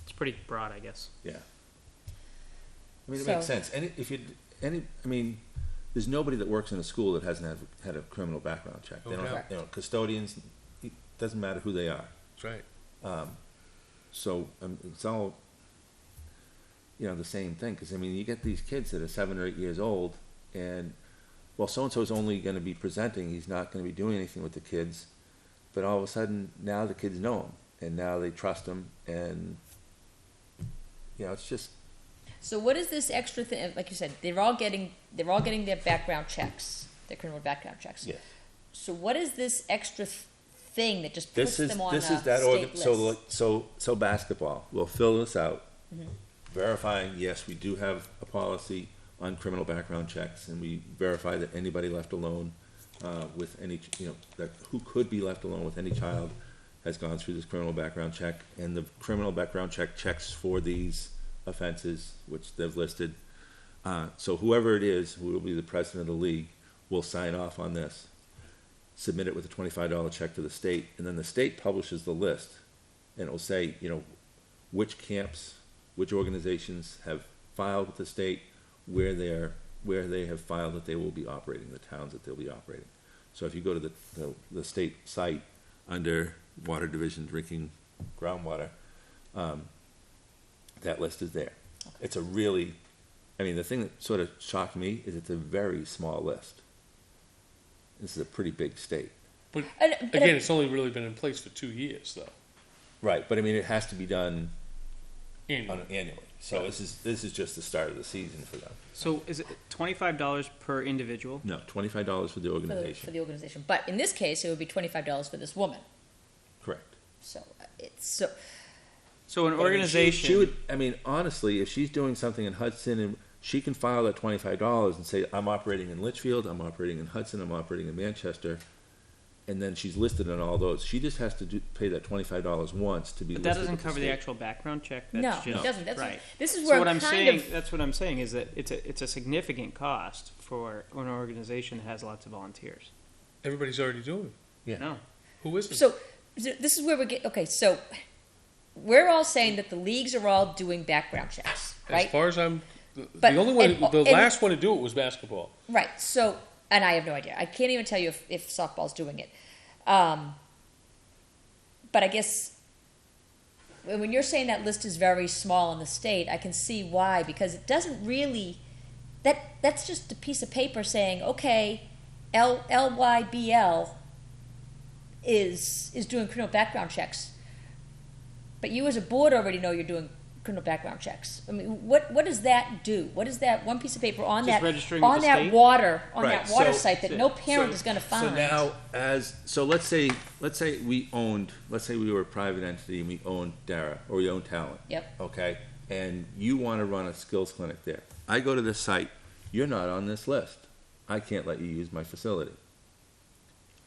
S2: it's pretty broad, I guess.
S4: Yeah. I mean, it
S3: So-
S4: makes sense. I mean, there's nobody that works in a school that hasn't had a criminal background check. They
S1: No
S4: don't
S1: doubt.
S4: have, custodians. It doesn't matter who they are.
S1: That's right.
S4: So it's all, the same thing. Because I mean, you get these kids that are 7 or 8 years old, and well, so and so is only going to be presenting. He's not going to be doing anything with the kids. But all of a sudden, now the kids know him, and now they trust him, and it's just.
S3: So what is this extra thing? Like you said, they're all getting their background checks, their criminal background checks.
S4: Yeah.
S3: So what is this extra thing that just puts
S4: This is
S3: them on
S4: this
S3: a
S4: is that
S3: state list?
S4: so basketball. We'll fill this out, verifying yes, we do have a policy on criminal background checks, and we verify that anybody left alone with any that who could be left alone with any child has gone through this criminal background check, and the criminal background check checks for these offenses which they've listed. So whoever it is, who will be the president of the league, will sign off on this, submit it with a $25 check to the state, and then the state publishes the list, and it will say, which camps, which organizations have filed with the state, where they have filed that they will be operating, the towns that they'll be operating. So if you go to the state site under Water Division drinking groundwater, that list is there.
S3: Okay.
S4: It's the thing that sort of shocked me is it's a very small list. This is a pretty big state.
S1: But
S3: And-
S1: again, it's only really been in place for 2 years, though.
S4: Right, but I mean, it has to be done
S1: Annually.
S4: annually. So
S1: Right.
S4: this is just the start of the season for them.
S2: So is it $25 per individual?
S4: No, $25 for the
S3: for
S4: organization.
S3: the organization. But in this case, it would be $25 for this woman.
S4: Correct.
S3: So it's so.
S2: So an
S4: But I mean,
S2: organization.
S4: She would. I mean, honestly, if she's doing something in Hudson, and she can file that $25 and say, "I'm operating in Litchfield, I'm operating in Hudson, I'm operating in Manchester," and then she's listed on all those. She just has to pay that $25 once to be.
S2: But that
S4: listed
S2: doesn't
S4: with
S2: cover the
S4: state.
S2: actual background check. That's
S3: No,
S2: just,
S3: it doesn't. That's
S2: right.
S3: this is
S2: So
S3: where
S2: what I'm
S3: kind
S2: saying,
S3: of
S2: that's what I'm saying is that it's a significant cost for an organization that has lots of volunteers.
S1: Everybody's already doing it.
S4: Yeah.
S2: No,
S1: Who is it?
S3: so this is where we get okay. So we're all saying that the leagues are all doing background checks, right?
S1: As far as I'm, the
S3: But-
S1: only one,
S3: and-
S1: the
S3: and-
S1: last one to do it was basketball.
S3: Right. So, and I have no idea. I can't even tell you if softball's doing it. But I guess when you're saying that list is very small in the state, I can see why, because it doesn't really. That's just a piece of paper saying, okay, LYBL is doing criminal background checks. But you as a board already know you're doing criminal background checks. I mean, what does that do? What is that one piece of paper on
S2: Just
S3: that
S2: registering with the state?
S3: that water
S4: so-
S3: site that no parent is going to find?
S4: So now, let's say we were a private entity and we owned Dara, or we owned Talent.
S3: Yep.
S4: Okay, and you want to run a skills clinic there. I go to this site, you're not on this list. I can't let you use my facility.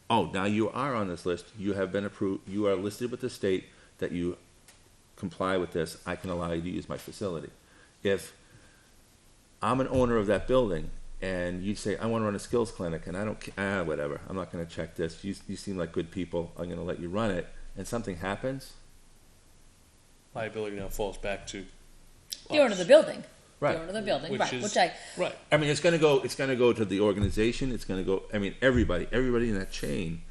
S4: Oh, now you are on this list. You have been approved. You are listed with the state that you comply with this. I can allow you to use my facility. If I'm an owner of that building and you say, I want to run a skills clinic and I don't, whatever, I'm not going to check this. You seem like good people. I'm going to let you run it. And something happens.
S1: Liability now falls back to
S3: The owner of the building.
S4: Right.
S3: The owner of the building,
S1: Which
S3: right,
S1: is-
S3: which I,
S1: right.
S4: I mean, it's going to go to the organization. It's going to go, I mean, everybody in that chain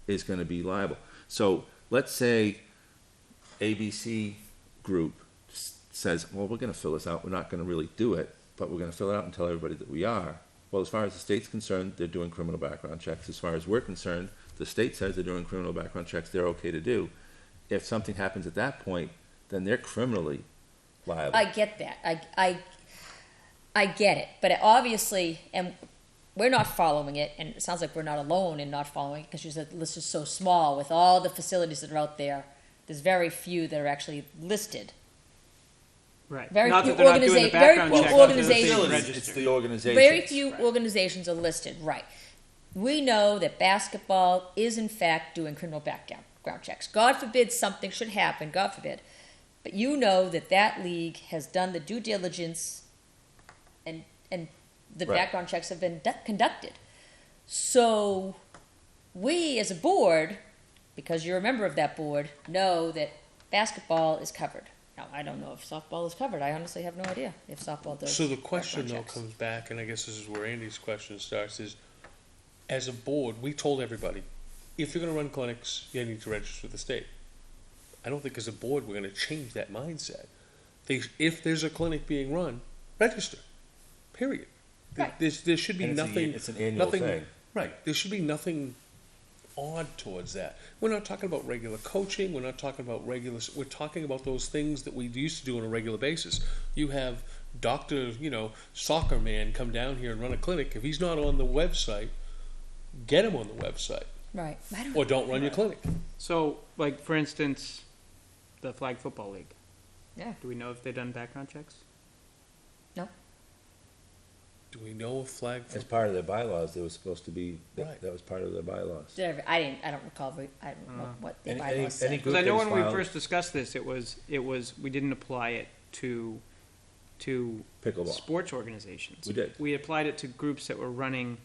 S4: is going to be liable. So let's say ABC group says, well, we're going to fill this out. We're not going to really do it, but we're going to fill it out and tell everybody that we are. Well, as far as the state's concerned, they're doing criminal background checks. As far as we're concerned, the state says they're doing criminal background checks. They're okay to do. If something happens at that point, then they're criminally liable.
S3: I get that. I get it. But obviously, and we're not following it, and it sounds like we're not alone in not following it, because you said the list is so small with all the facilities that are out there. There's very few that are actually listed.
S2: Right.
S3: Very
S2: Not
S3: few
S2: that they're not doing the
S3: organiza- very
S2: background
S3: few
S2: checks, but they're
S3: organizations-
S2: being
S4: Facilities,
S2: registered.
S4: it's the organization.
S3: Very few organizations are listed, right. We know that basketball is in fact doing criminal background checks. God forbid something should happen, God forbid. But you know that that league has done the due diligence and the
S4: Right.
S3: background checks have been conducted. So we as a board, because you're a member of that board, know that basketball is covered. Now, I don't know if softball is covered. I honestly have no idea if softball does.
S1: So the question
S3: background
S1: though
S3: checks.
S1: comes back, and I guess this is where Andy's question starts, is as a board, we told everybody, if you're gonna run clinics, you need to register with the state. I don't think as a board, we're gonna change that mindset. If there's a clinic being run, register, period.
S3: Right.
S1: There should be
S4: And
S1: nothing.
S4: it's an annual
S1: nothing-
S4: thing.
S1: Right, there should be nothing odd towards that. We're not talking about regular coaching, we're not talking about we're talking about those things that we used to do on a regular basis. You have Dr., soccer man come down here and run a clinic. If he's not on the website, get him on the website.
S3: Right. I don't
S1: Or don't run your clinic.
S2: So, like, for instance, the Flag Football League.
S3: Yeah.
S2: Do we know if they've done background checks?
S3: No.
S1: Do we know if flag?
S4: As part of their bylaws, they were supposed to be,
S1: Right.
S4: that was part of their bylaws.
S3: I don't recall. I don't know what the
S4: Any-
S3: bylaws
S4: any
S3: said.
S4: group
S2: Because I know
S4: that
S2: when we
S4: filed-
S2: first discussed this, it was we didn't apply it to
S4: Pickleball.
S2: sports organizations.
S4: We did.
S2: We applied it to groups that were running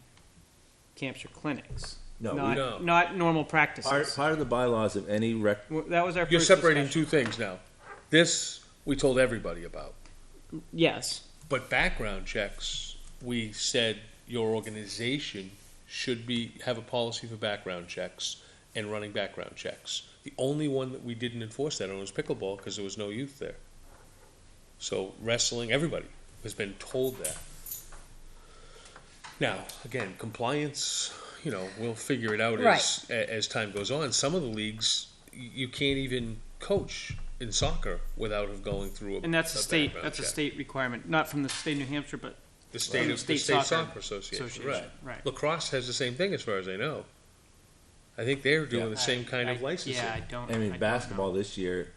S2: camps or clinics.
S4: No,
S2: not,
S1: No.
S2: not normal practices.
S4: Part of the bylaws of any rec,
S2: Well, that was our
S1: You're
S2: first
S1: separating
S2: discussion.
S1: two things now. This, we told everybody about.
S2: Yes.
S1: But background checks, we said your organization should have a policy for background checks and running background checks. The only one that we didn't enforce that on was pickleball because there was no youth there. So wrestling, everybody has been told that. Now, again, compliance, we'll figure it out
S3: Right.
S1: as time goes on. Some of the leagues, you can't even coach in soccer without going through
S2: And that's a state.
S1: background
S2: That's a
S1: check.
S2: state requirement, not from the state of New Hampshire, but
S1: The state
S2: Well,
S1: of
S2: state
S1: the state
S2: soccer
S1: soccer association,
S2: association,
S1: right?
S2: right.
S1: Lacrosse has the same thing, as far as I know. I think they're doing
S4: Yeah.
S1: the same kind of licensing.
S2: Yeah, I don't.
S4: I mean,
S2: don't
S4: basketball
S2: know.
S4: this year,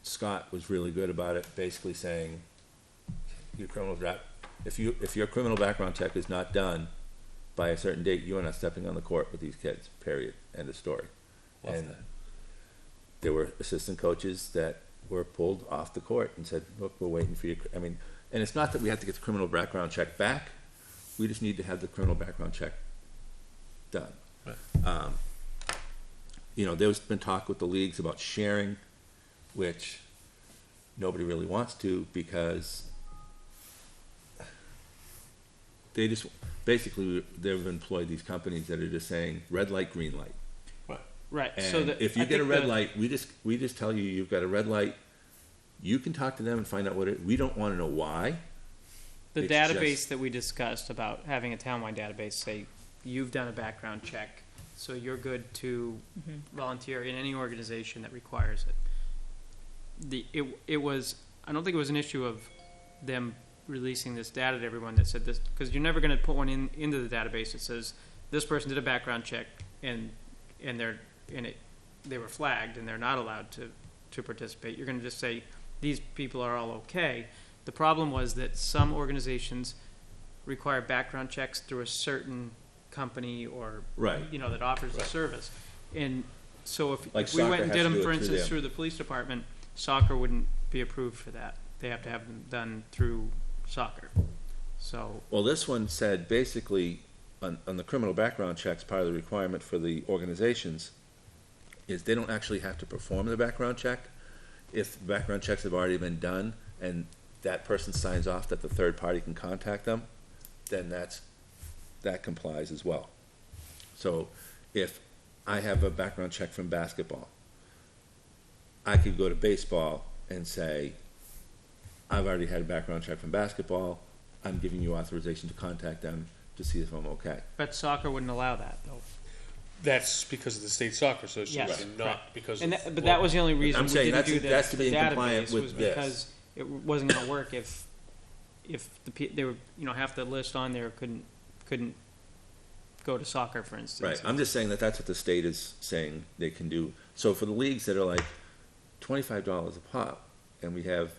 S4: Scott was really good about it, basically saying, your if your criminal background check is not done by a certain date, you are not stepping on the court with these kids, period, end of story.
S1: Love
S4: And
S1: that.
S4: there were assistant coaches that were pulled off the court and said, look, we're waiting for you. I mean, and it's not that we have to get the criminal background check back, we just need to have the criminal background check done.
S1: Right.
S4: There's been talk with the leagues about sharing, which nobody really wants to, because they just, basically, they've employed these companies that are just saying, red light, green light.
S2: Right.
S4: And
S2: So that
S4: if you
S2: I
S4: get a
S2: think
S4: red
S2: the-
S4: light, we just tell you you've got a red light. You can talk to them and find out we don't want to know why.
S2: the
S4: it's
S2: database
S4: just-
S2: that we discussed about having a townwide database say you've done a background check So you're good to volunteer in any organization that requires it. It was, I don't think it was an issue of them releasing this data to everyone that said this, because you're never gonna put one into the database that says, this person did a background check and they were flagged and they're not allowed to participate. You're gonna just say, these people are all okay. The problem was that some organizations require background checks through a certain company or,
S4: Right.
S2: that offers the service. And so if
S4: Like
S2: we went
S4: soccer
S2: and
S4: has
S2: did
S4: to
S2: them,
S4: do it
S2: for
S4: through
S2: instance,
S4: them.
S2: through the police department, soccer wouldn't be approved for that. They have to have them done through soccer. So,
S4: Well, this one said basically on the criminal background checks, part of the requirement for the organizations is they don't actually have to perform the background check. If background checks have already been done and that person signs off that the third party can contact them, then that complies as well. So if I have a background check from basketball, I could go to baseball and say, I've already had a background check from basketball, I'm giving you authorization to contact them to see if I'm okay.
S2: but soccer wouldn't allow that though.
S1: That's because of the state soccer association,
S2: Yes,
S1: not because
S2: And
S1: of.
S2: but that was the only reason
S4: I'm
S2: we
S4: saying
S2: didn't do
S4: that's to
S2: the
S4: be in compliant
S2: database
S4: with
S2: was
S4: this.
S2: because it wasn't gonna work if they were, half the list on there couldn't go to soccer, for instance.
S4: Right, I'm just saying that's what the state is saying they can do. So for the leagues that are like $25 a pop, and we have,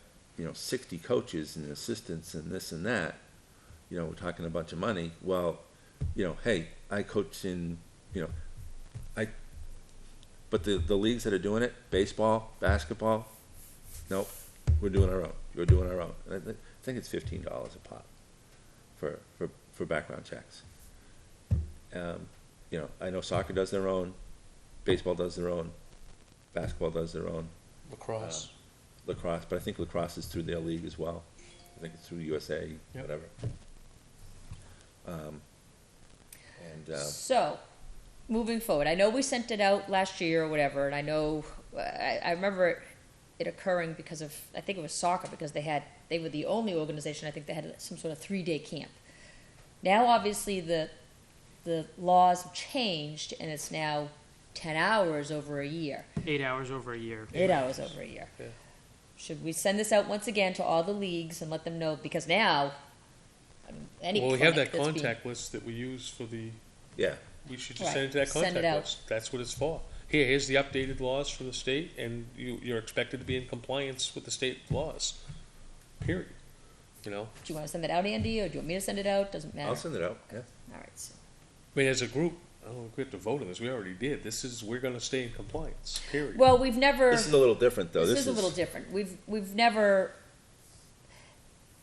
S4: 60 coaches and assistants and this and that, we're talking a bunch of money. Well, hey, I coach in, but the leagues that are doing it, baseball, basketball, nope, we're doing our own. We're doing our own. I think it's $15 a pop for background checks. I know soccer does their own, baseball does their own, basketball does their own,
S1: Lacrosse.
S4: lacrosse, but I think lacrosse is through their league as well. I think it's through USA,
S1: Yep.
S4: whatever.
S3: So, moving forward, I know we sent it out last year or whatever, and I know, I remember it occurring because of, I think it was soccer, because they were the only organization, I think they had some sort of 3-day camp. Now, obviously, the laws have changed, and it's now 10 hours over a year.
S2: 8 hours over a year.
S3: 8 hours over a year.
S1: Yeah.
S3: Should we send this out once again to all the leagues and let them know, because now, any
S1: Well, we have
S3: clinic
S1: that
S3: that's being-
S1: contact list that we use for the,
S4: Yeah,
S1: we should just
S3: Right,
S1: send it to that
S3: send it
S1: contact
S3: out.
S1: list. That's what it's for. Here's the updated laws from the state, and you're expected to be in compliance with the state laws, period.
S3: Do you want to send it out, Andy, or do you want me to send it out? Doesn't matter.
S4: I'll send it out, yeah.
S3: All right, so.
S1: I mean, as a group, I don't know if we have to vote on this, we already did. We're gonna stay in compliance, period.
S3: Well, we've never.
S4: This is a little different, though.
S3: This is a little different. We've never.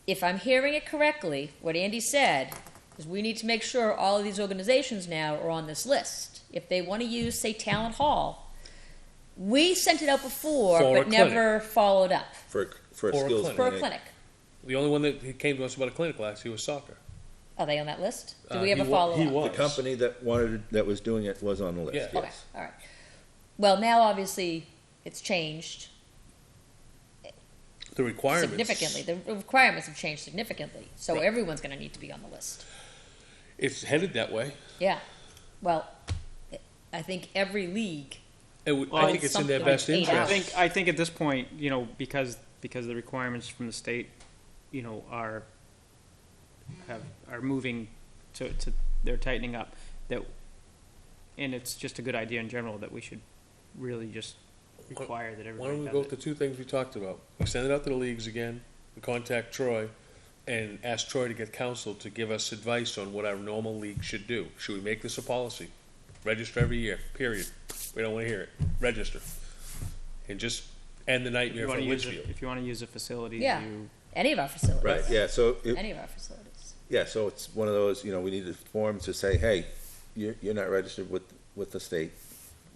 S3: If I'm hearing it correctly, what Andy said is we need to make sure all of these organizations now are on this list. If they want to use, say, Talent Hall, we sent it out before,
S1: For a
S3: but never followed up
S4: For a
S1: For a
S4: skills
S1: clinic.
S3: for a
S4: clinic.
S3: clinic.
S1: The only one that came to us about a clinic last year was soccer.
S3: Are they on that list? Do
S1: Uh,
S3: we ever
S1: he wa-
S3: follow
S1: he
S3: up?
S1: was.
S4: The company that was doing it was on the list,
S1: Yeah.
S3: Okay,
S4: yes.
S3: all right. Well, now obviously it's changed
S1: The requirements.
S3: significantly. The requirements have changed significantly, so
S1: Right.
S3: everyone's going to need to be on the list.
S1: It's headed that way.
S3: Yeah. Well, I think every league.
S1: I think it's in their
S3: something
S1: best
S3: like 8
S1: interest.
S3: hours.
S2: I think at this point, because the requirements from the state, are moving to they're tightening up, and it's just a good idea in general that we should really just require that
S1: Why
S2: everybody
S1: don't we
S2: does
S1: go
S2: it.
S1: with the two things we talked about? We send it out to the leagues again, we contact Troy, and ask Troy to get counsel to give us advice on what our normal league should do. Should we make this a policy? Register every year, period. We don't wanna hear it. Register. And just end the
S2: If
S1: nightmare
S2: you
S1: for
S2: want to use
S1: Litchfield.
S2: if you want to use a facility,
S3: Yeah. Any of our facilities.
S4: Right, yeah, so,
S3: Any of our facilities.
S4: so it's one of those, we need a form to say, hey, you're not registered with the state.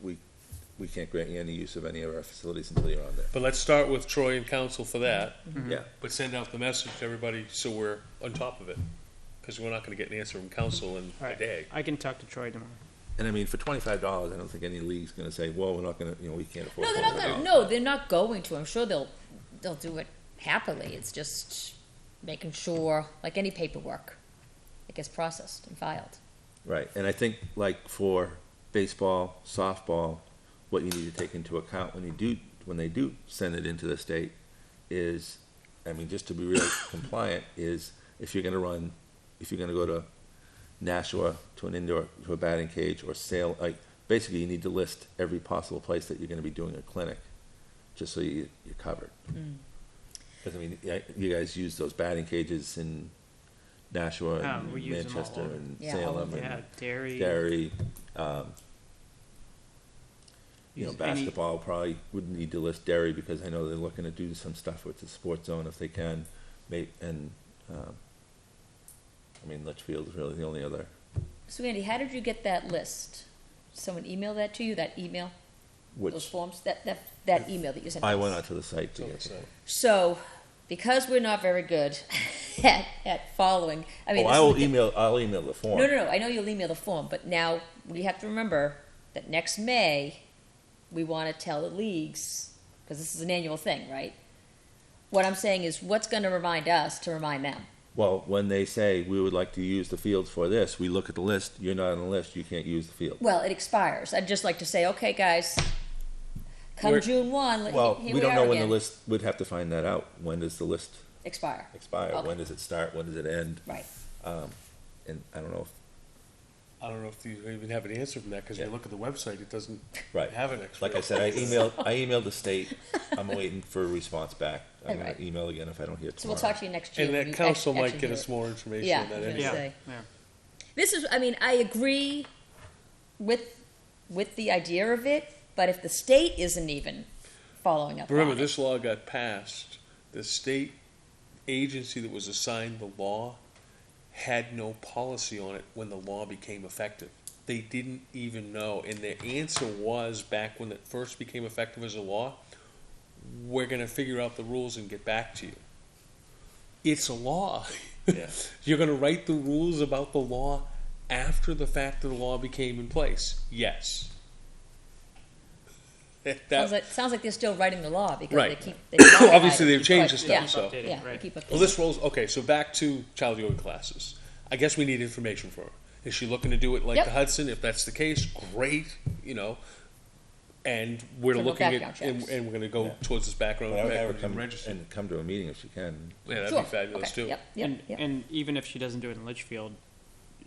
S4: We can't grant you any use of any of our facilities until you're on there.
S1: But let's start with Troy and counsel for that,
S4: Yeah,
S1: but send out the message to everybody so we're on top of it. Cause we're not gonna get an answer from council in
S2: All
S1: a
S2: right.
S1: day.
S2: I can talk to Troy tomorrow.
S4: and I mean, for $25, I don't think any league's gonna say, well, we're not gonna, we can't afford
S3: No, they're not
S4: $25.
S3: going. No, they're not going to. I'm sure they'll do it happily. It's just making sure, like any paperwork, it gets processed and filed.
S4: Right, and I think like for baseball, softball, what you need to take into account when they do send it into the state is, I mean, just to be really compliant, is if you're gonna go to Nashua, to an indoor, to a batting cage, or sail, like, basically you need to list every possible place that you're gonna be doing a clinic, just so you're covered. Because, I mean, you guys use those batting cages in Nashua and
S2: we use them all
S4: Manchester
S2: over.
S4: and
S3: Yeah, all
S4: Salem
S3: over.
S2: Yeah,
S4: and
S2: dairy. Use any-
S4: basketball probably would need to list Derry, because I know they're looking to do some stuff with the sports zone if they can. And, I mean, Litchfield is really the only other.
S3: So Andy, how did you get that list? Someone emailed that to you, that email? Those
S4: Which
S3: forms, that email that you sent
S4: I
S3: us?
S4: went onto the site to
S1: So
S4: get.
S1: it's,
S3: So, because we're not very good at following, I mean.
S4: Oh,
S3: this is the-
S4: I'll email the form.
S3: No, I know you'll email the form, but now we have to remember that next May, we want to tell the leagues, because this is an annual thing, right? What I'm saying is, what's going to remind us to remind them?
S4: Well, when they say we would like to use the fields for this, we look at the list. You're not on the list. You can't use the field.
S3: Well, it expires. I'd just like to say, okay, guys, come
S1: We're-
S3: June 1,
S4: Well,
S3: here
S4: we don't
S3: are
S4: know when the
S3: again.
S4: list. We'd have to find that out. When does the list
S3: Expire.
S4: expire?
S3: Okay.
S4: When does it start? When does it end?
S3: Right.
S4: And I don't know if
S1: I don't know if you even have an answer from that, because when you
S4: Yeah.
S1: look at the website, it doesn't
S4: right.
S1: have an
S4: Like I
S1: expiration.
S4: said, I emailed the state. I'm waiting for a response back. I'm
S3: Right.
S4: gonna email again if I don't hear
S3: So
S4: tomorrow.
S3: we'll talk to you next June.
S1: And
S3: when
S1: that
S3: you
S1: council
S3: actually
S1: might get
S3: hear
S1: us
S3: it.
S1: more information
S3: Yeah,
S1: on that
S3: I was
S1: anyway.
S3: gonna
S2: Yeah,
S3: say.
S2: yeah.
S3: This is, I mean, I agree with the idea of it, but if the state isn't even following up
S1: Remember,
S3: on
S1: this law got passed, the state agency that was assigned the law had no policy on it when the law became effective. They didn't even know, and their answer was, back when it first became effective as a law, we're gonna figure out the rules and get back to you. It's a law.
S4: Yeah.
S1: You're gonna write the rules about the law after the fact that the law became in place? Yes.
S3: it.
S1: That-
S3: Sounds like they're still writing the law because
S1: Right.
S3: they modify
S1: Obviously,
S3: it.
S1: they've changed the
S3: Right,
S1: stuff, so.
S3: Yeah, yeah, they
S2: Right.
S3: keep up.
S1: Well, this rolls, okay, so back to child yoga classes. I guess we need information for her. Is she looking to do it like
S3: Yep.
S1: the Hudson? If that's the case, great, and we're
S3: Criminal
S1: looking
S3: background
S1: at, and,
S3: checks.
S1: and we're gonna go
S4: Yeah.
S1: towards this background,
S4: But I would have her
S1: background
S4: come
S1: register.
S4: and come to a meeting if she can.
S1: Yeah, that'd
S3: Sure.
S1: be fabulous
S3: Okay,
S1: too.
S3: Yep,
S2: And,
S3: yep.
S2: and even if she doesn't do it in Litchfield,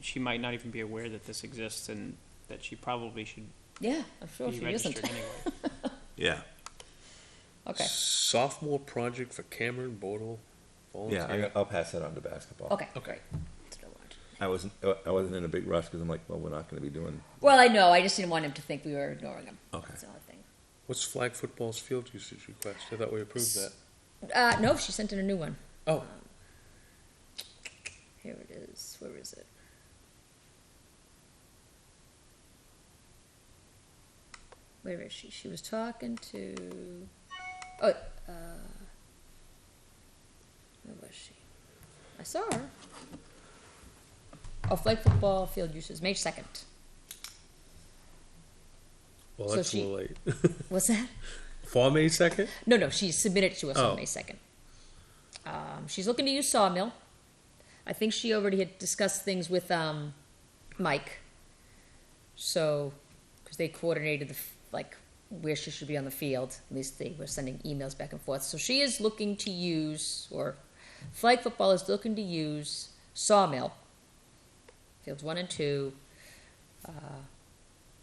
S2: she might not even be aware that this exists and that she probably should
S3: Yeah, I'm sure
S2: be
S3: she
S2: registered
S3: isn't.
S2: anyway.
S4: Yeah.
S3: Okay,
S1: Sophomore project for Cameron Bodle
S4: Yeah,
S1: volunteer.
S4: I'll pass that on to basketball.
S3: okay,
S1: Okay.
S3: great. That's what I wanted.
S4: I wasn't in a big rush because I'm like, well, we're not going to be doing.
S3: Well, I know, I just didn't want him to think we were ignoring him.
S4: Okay.
S3: That's the only thing.
S1: What's flag football's field usage request? I thought we approved that.
S3: No, she sent in a new one.
S1: Oh,
S3: Here it is. Where is it? Where is she? She was talking to. Oh, where was she? I saw her. Oh, flag football field uses, May 2nd.
S1: well,
S3: So
S1: that's a
S3: she-
S1: little late.
S3: What's that?
S1: For May 2nd?
S3: No, she submitted it to us
S1: Oh.
S3: on May 2nd. She's looking to use Sawmill. I think she already had discussed things with Mike. So, because they coordinated where she should be on the field. At least they were sending emails back and forth. So she is looking to use, or flag football is looking to use Sawmill, fields 1 and 2,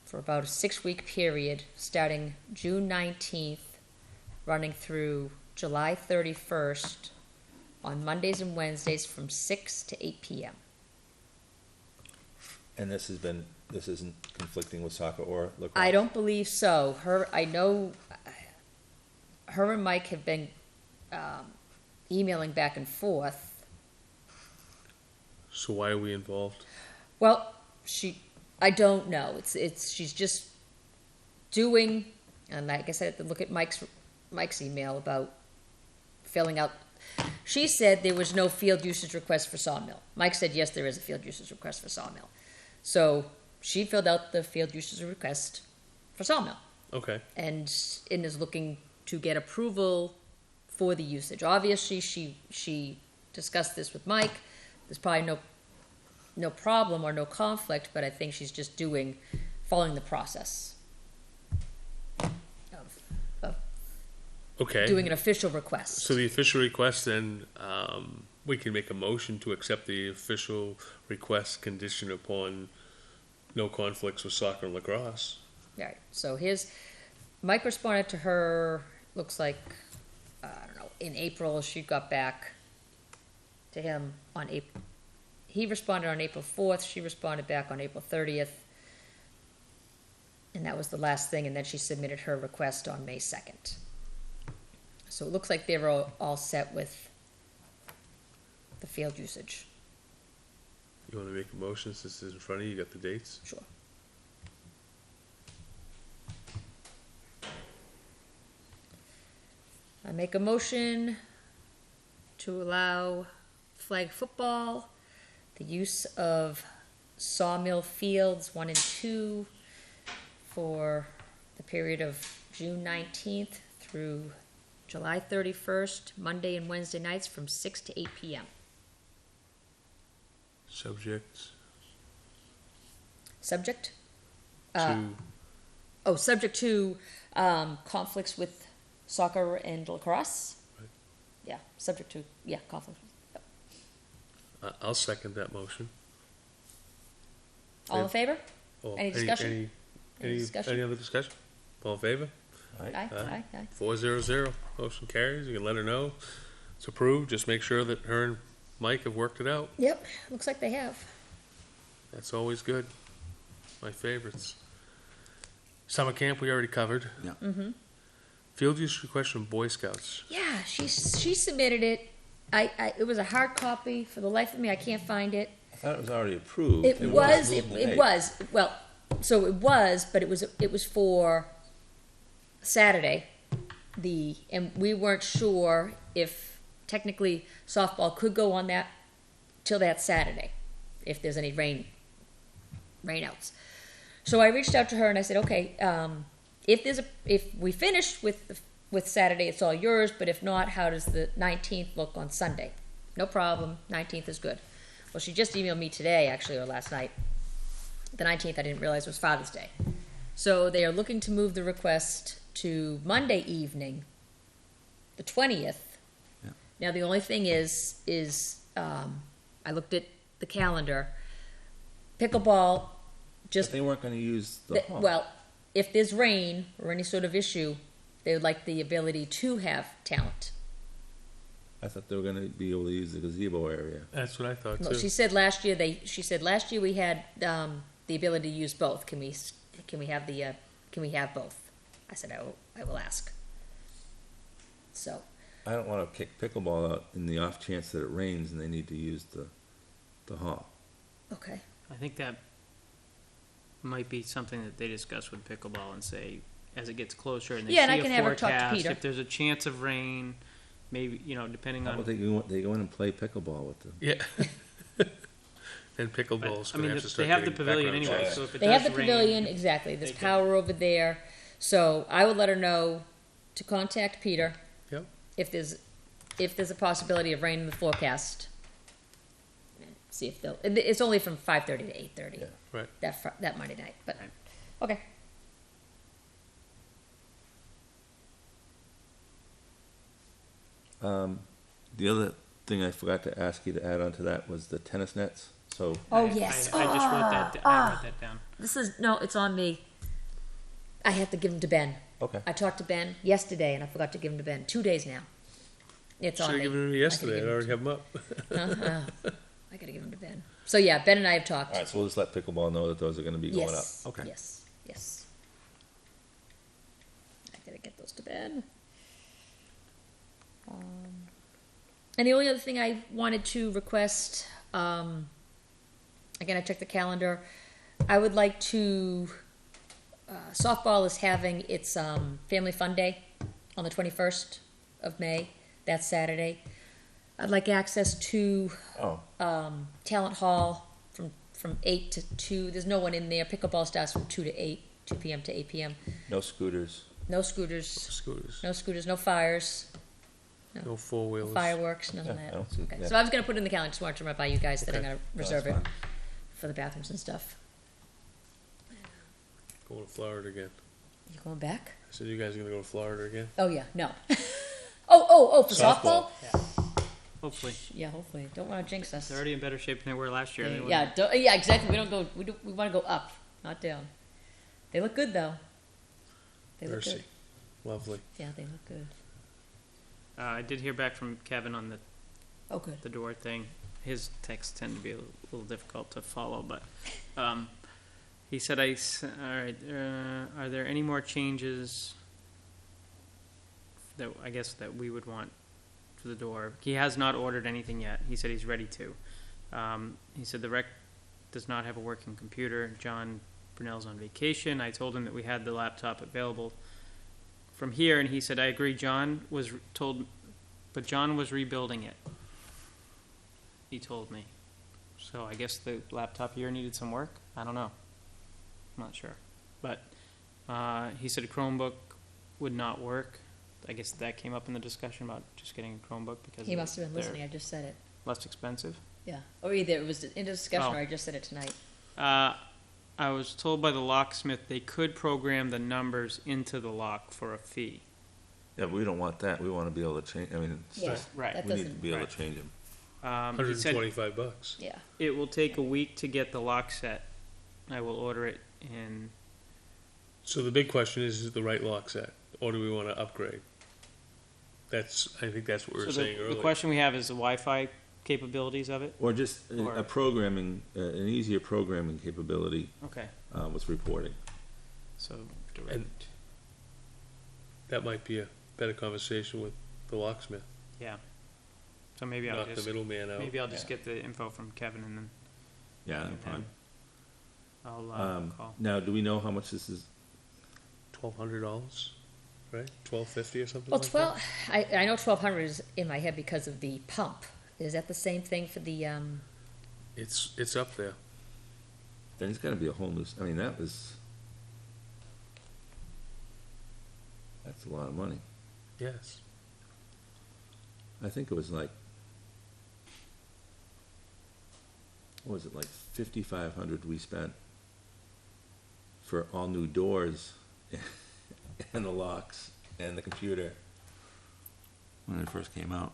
S3: for about a 6-week period, starting June 19th, running through July 31st, on Mondays and Wednesdays from 6 to 8 p.m.
S4: And this isn't conflicting with soccer or lacrosse.
S3: I don't believe so. I know her and Mike have been emailing back and forth.
S1: So why are we involved?
S3: Well, I don't know. She's just doing, and I guess I have to look at Mike's email about filling out. She said there was no field usage request for Sawmill. Mike said yes, there is a field usage request for Sawmill. So she filled out the field usage request for Sawmill
S1: Okay.
S3: and is looking to get approval for the usage. Obviously, she discussed this with Mike. There's probably no problem or no conflict, but I think she's just doing following the process of
S1: Okay.
S3: doing an official request.
S1: So the official request, then, we can make a motion to accept the official request conditioned upon no conflicts with soccer and lacrosse.
S3: Right, so Mike responded to her, looks like, I don't know, in April, she got back to him on April. He responded on April 4th, she responded back on April 30th. And that was the last thing, and then she submitted her request on May 2nd. So it looks like they were all set with the field usage.
S1: You want to make a motion since it's in front of you, you got the dates?
S3: Sure. I make a motion to allow flag football, the use of Sawmill Fields 1 and 2 for the period of June 19th through July 31st, Monday and Wednesday nights from 6 to 8 p.m.
S1: Subjects
S3: Subject?
S1: to,
S3: Subject to conflicts with soccer and lacrosse?
S1: Right.
S3: Yeah, subject to, conflict. Yep.
S1: I'll second that motion.
S3: All in favor?
S1: Oh,
S3: Any discussion? Any discussion?
S1: Any other discussion? All in favor?
S3: Aye, aye, aye.
S1: 400, motion carries, you can let her know. It's approved, just make sure that her and Mike have worked it out.
S3: Yep, looks like they have.
S1: That's always good. My favorites. Summer camp, we already covered.
S4: Yeah.
S3: Mm-hmm.
S1: Field use request from Boy Scouts.
S3: Yeah, she submitted it. It was a hard copy. For the life of me, I can't find it.
S4: I thought it was already approved.
S3: It was. It
S4: late.
S3: was. Well, so it was, but it was for Saturday. And we weren't sure if technically softball could go on that till that Saturday, if there's any rainouts. So I reached out to her and I said, okay, if we finish with Saturday, it's all yours. But if not, how does the 19th look on Sunday? No problem. 19th is good. Well, she just emailed me today, actually, or last night. The 19th, I didn't realize was Father's Day. So they are looking to move the request to Monday evening, the 20th.
S4: Yeah.
S3: Now, the only thing is I looked at the calendar. Pickleball just
S4: But they weren't going to use the hall.
S3: well, if there's rain or any sort of issue, they would like the ability to have talent.
S4: I thought they were going to be able to use the gazebo area.
S1: That's what I thought
S3: No,
S1: too.
S3: she said last year we had the ability to use both. Can we have both? I said I will ask. So
S4: I don't want to kick pickleball out in the off chance that it rains and they need to use the hall.
S3: okay,
S2: I think that might be something that they discuss with pickleball and say, as it gets closer and they
S3: Yeah, and
S2: see
S3: I can
S2: a
S3: have her talk to
S2: forecast,
S3: Peter.
S2: if there's a chance of rain, maybe, depending
S4: How
S2: on.
S4: about they go in and play pickleball with them?
S1: Yeah. And pickleball's
S2: I
S1: gonna
S2: mean,
S1: have to start
S2: they have the
S1: getting
S2: pavilion
S1: background
S2: anyway,
S1: checks.
S2: so if it
S3: they
S2: does
S3: have the
S2: rain,
S3: pavilion exactly. There's
S2: they can-
S3: power over there, so I will let her know to contact Peter.
S1: Yep.
S3: If there's a possibility of rain in the forecast. And see if they'll. It's only from 5:30 to 8:30.
S4: Yeah.
S1: Right.
S3: That Monday night, but
S2: Right.
S3: okay.
S4: The other thing I forgot to ask you to add on to that was the tennis nets. So
S3: Oh
S2: I-
S3: yes.
S2: I just wrote that. I wrote that down.
S3: This is no. It's on me. I have to give them to Ben.
S4: okay,
S3: I talked to Ben yesterday, and I forgot to give them to Ben. 2 days now. It's on
S1: Should've
S3: me.
S1: given them
S3: I
S1: yesterday,
S3: gotta
S1: I'd
S3: give
S1: already have them up.
S3: I gotta give them to Ben. So yeah, Ben and I have talked.
S4: all right. So we'll just let pickleball know that those are going to be going
S3: Yes.
S4: up. Okay.
S3: Yes. I gotta get those to Ben. And the only other thing I wanted to request, again, I checked the calendar. I would like to. Softball is having its Family Fun Day on the 21st of May. That's Saturday. I'd like access to
S4: Oh,
S3: Talent Hall from 8 to 2. There's no one in there. Pickleball starts from 2 to 8, 2 p.m. to 8 p.m.
S4: no scooters.
S3: No scooters,
S1: Scooters,
S3: no fires,
S1: no four-wheelers.
S3: fireworks, none of
S4: Yeah, I
S3: that.
S4: don't see-
S3: Okay,
S4: yeah.
S3: so I was gonna put it in the calendar, just wanted to run it by you guys that I'm
S1: Okay.
S3: gonna
S4: No,
S3: reserve
S4: that's
S3: it
S4: fine.
S3: for the bathrooms and stuff.
S1: Going to Florida again.
S3: You going back?
S1: I said, you guys are gonna go to Florida again?
S3: Oh, yeah, no. Oh, for
S1: Softball.
S3: softball?
S2: Hopefully.
S3: Yeah, hopefully. Don't want to jinx us.
S2: They're already in better shape than they were last year. They wouldn't-
S3: Yeah, exactly. We want to go up, not down. They look good, though. They look
S1: Mercy.
S3: good.
S1: Lovely.
S3: Yeah, they look good.
S2: I did hear back from Kevin on
S3: Oh, good.
S2: the door thing. His texts tend to be a little difficult to follow, but he said, all right, are there any more changes that I guess that we would want for the door? He has not ordered anything yet. He said he's ready to. He said the rec does not have a working computer. John Brunel's on vacation. I told him that we had the laptop available from here, and he said, I agree. John was told, but John was rebuilding it. He told me. So I guess the laptop here needed some work. I don't know. I'm not sure. But he said a Chromebook would not work. I guess that came up in the discussion about just getting a Chromebook because
S3: He must have been
S2: they're
S3: listening. I just said it.
S2: less expensive.
S3: Yeah. Or either it was in discussion
S2: Oh.
S3: or I just said it tonight.
S2: I was told by the locksmith they could program the numbers into the lock for a fee.
S4: Yeah, but we don't want that. We want to be able to change, I mean, it's
S3: Yeah.
S4: just,
S2: Right.
S3: That
S4: we need to
S3: doesn't.
S4: be able
S2: right.
S4: to change them.
S2: He said
S1: $125.
S3: Yeah.
S2: it will take a week to get the lock set. I will order it in.
S1: So the big question is it the right lock set, or do we want to upgrade? I think that's what we were
S2: So
S1: saying
S2: the
S1: earlier.
S2: question we have is the Wi-Fi capabilities of it.
S4: Or just
S2: Or-
S4: a programming, an easier programming capability
S2: Okay.
S4: with reporting.
S2: So direct.
S1: And that might be a better conversation with the locksmith,
S2: Yeah. So maybe I'll
S1: knock the
S2: just
S1: middleman out.
S2: just get the info from Kevin and then
S4: Yeah, no
S2: and
S4: problem.
S2: I'll call.
S4: Now, do we know how much this is?
S1: $1,200, right? $1,250 or something
S3: Well,
S1: like
S3: 12. I know 1,200 is in my head because of the pump. Is that the same thing for the?
S1: that? It's up there.
S4: Then it's got to be a whole new, I mean, that's a lot of money.
S1: Yes.
S4: I think it was like, what was it, like 5,500 we spent for all new doors and the locks and the computer when it first came out.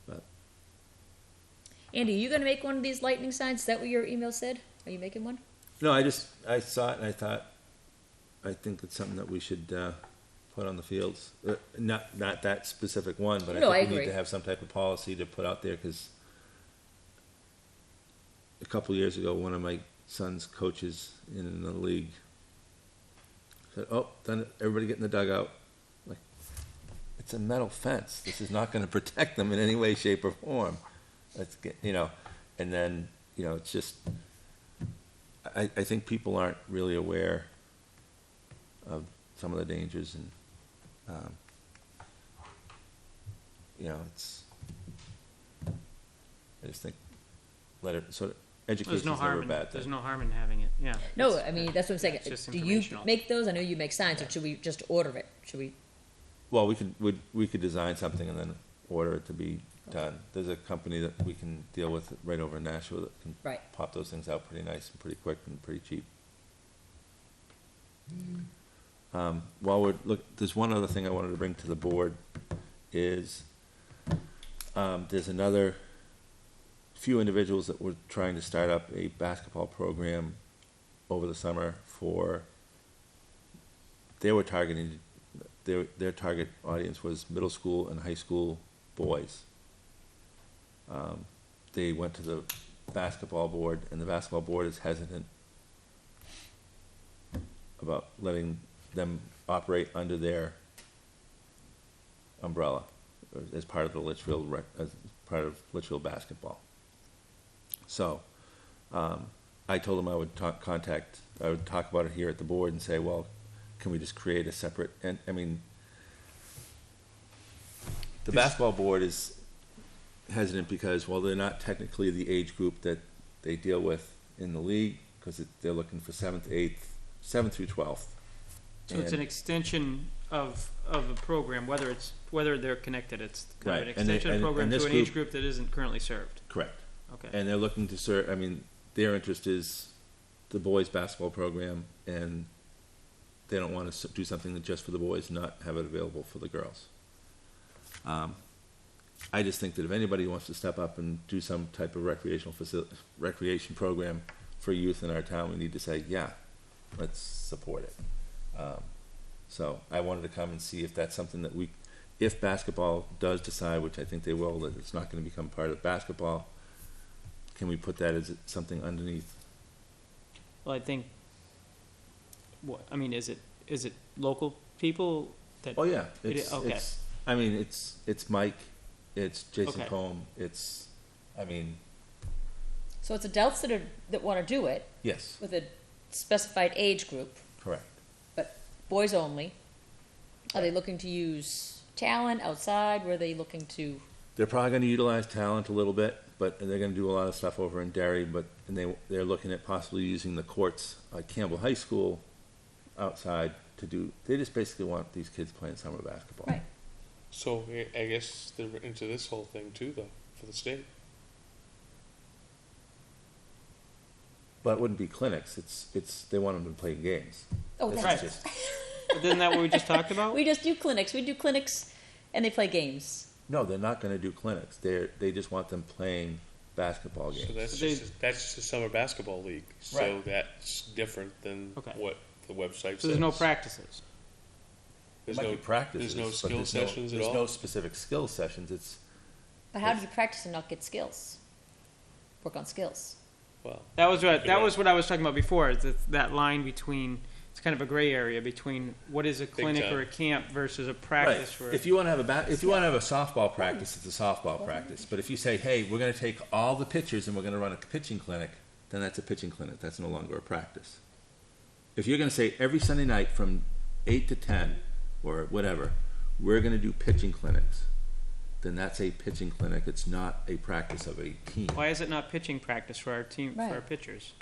S4: But
S3: Andy, are you going to make one of these lightning signs? Is that what your email said? Are you making one?
S4: no, I saw it and I thought, I think it's something that we should put on the fields. Not that specific one, but
S3: No,
S4: I
S3: I
S4: think we need
S3: agree.
S4: to have some type of policy to put out there because a couple years ago, one of my son's coaches in the league said, "Oh, then everybody get in the dugout." Like, it's a metal fence. This is not going to protect them in any way, shape, or form. Let's get, and then it's just. I think people aren't really aware of some of the dangers, and it's. I just think let it sort of
S2: There's
S4: education's
S2: no
S4: never
S2: harm.
S4: a bad
S2: There's
S4: thing.
S2: no harm in having it. Yeah.
S3: No, I mean that's what I'm saying.
S2: it's just
S3: Do you
S2: informational.
S3: make those? I know you make signs, or should we just order it? Should we?
S4: Well, we could design something and then order it to be done. There's a company that we can deal with right over in Nashville that can
S3: Right.
S4: pop those things out pretty nice and pretty quick and pretty cheap. There's one other thing I wanted to bring to the board is there's another few individuals that were trying to start up a basketball program over the summer they were targeting their target audience was middle school and high school boys. They went to the basketball board, and the basketball board is hesitant about letting them operate under their umbrella as part of the as part of Litchfield basketball. So, I told them I would talk about it here at the board and say, well, can we just create a separate? And I mean, the basketball board is hesitant because, well, they're not technically the age group that they deal with in the league because they're looking for 7th through 12th.
S2: So it's an extension of a program, whether they're connected. It's kind of
S4: Right.
S2: an extension of a program
S4: and
S2: to
S4: this
S2: an age group that isn't currently served.
S4: Correct.
S2: Okay.
S4: And they're looking to serve, I mean, their interest is the boys' basketball program, and they don't want to do something that just for the boys, not have it available for the girls. I just think that if anybody wants to step up and do some type of recreation program for youth in our town, we need to say, yeah, let's support it. So I wanted to come and see if that's something that if basketball does decide, which I think they will, that it's not going to become part of basketball, can we put that as something underneath?
S2: Well, I think, is it local people that?
S4: Oh yeah,
S2: Okay.
S4: It's Mike, it's Jason
S2: Okay.
S4: Combe,
S3: So it's adults that want to do it
S4: yes,
S3: with a specified age group,
S4: correct.
S3: but boys only. Are they looking to use talent outside? Were they looking to?
S4: They're probably going to utilize talent a little bit, but they're going to do a lot of stuff over in Derry. They're looking at possibly using the courts at Campbell High School outside to do. They just basically want these kids playing summer basketball.
S3: Right.
S1: So I guess they're into this whole thing too, though, for the state.
S4: But it wouldn't be clinics. It's they want them to play games.
S3: Oh,
S4: It's
S3: that's
S2: Right.
S4: just-
S2: Isn't that what we just talked about?
S3: We just do clinics. We do clinics, and they play games.
S4: no, they're not going to do clinics. They just want them playing basketball games.
S1: So that's
S2: They-
S1: just a summer basketball league. So
S4: Right.
S1: that's different than
S2: Okay.
S1: what the website says.
S2: So there's no practices.
S1: There's
S4: There might
S1: no
S4: be practices.
S1: There's no
S4: but
S1: skill sessions at
S4: there's
S1: all.
S4: no specific skill sessions. It's
S3: But how do you practice and not get skills? Work on skills.
S1: Well,
S2: That was what
S1: Yeah.
S2: I was talking about before. Is that line between, it's kind of a gray area between what is a clinic
S1: time.
S2: or a camp versus a
S4: right.
S2: practice for.
S4: If you want to have if you want to have a softball practice, it's a softball practice. But if you say, hey, we're going to take all the pitchers and we're going to run a pitching clinic, then that's a pitching clinic. That's no longer a practice. If you're going to say every Sunday night from 8 to 10 or whatever, we're going to do pitching clinics, then that's a pitching clinic. It's not a practice of a team.
S2: Why is it not pitching practice for our team,
S3: Right.
S2: for our pitchers?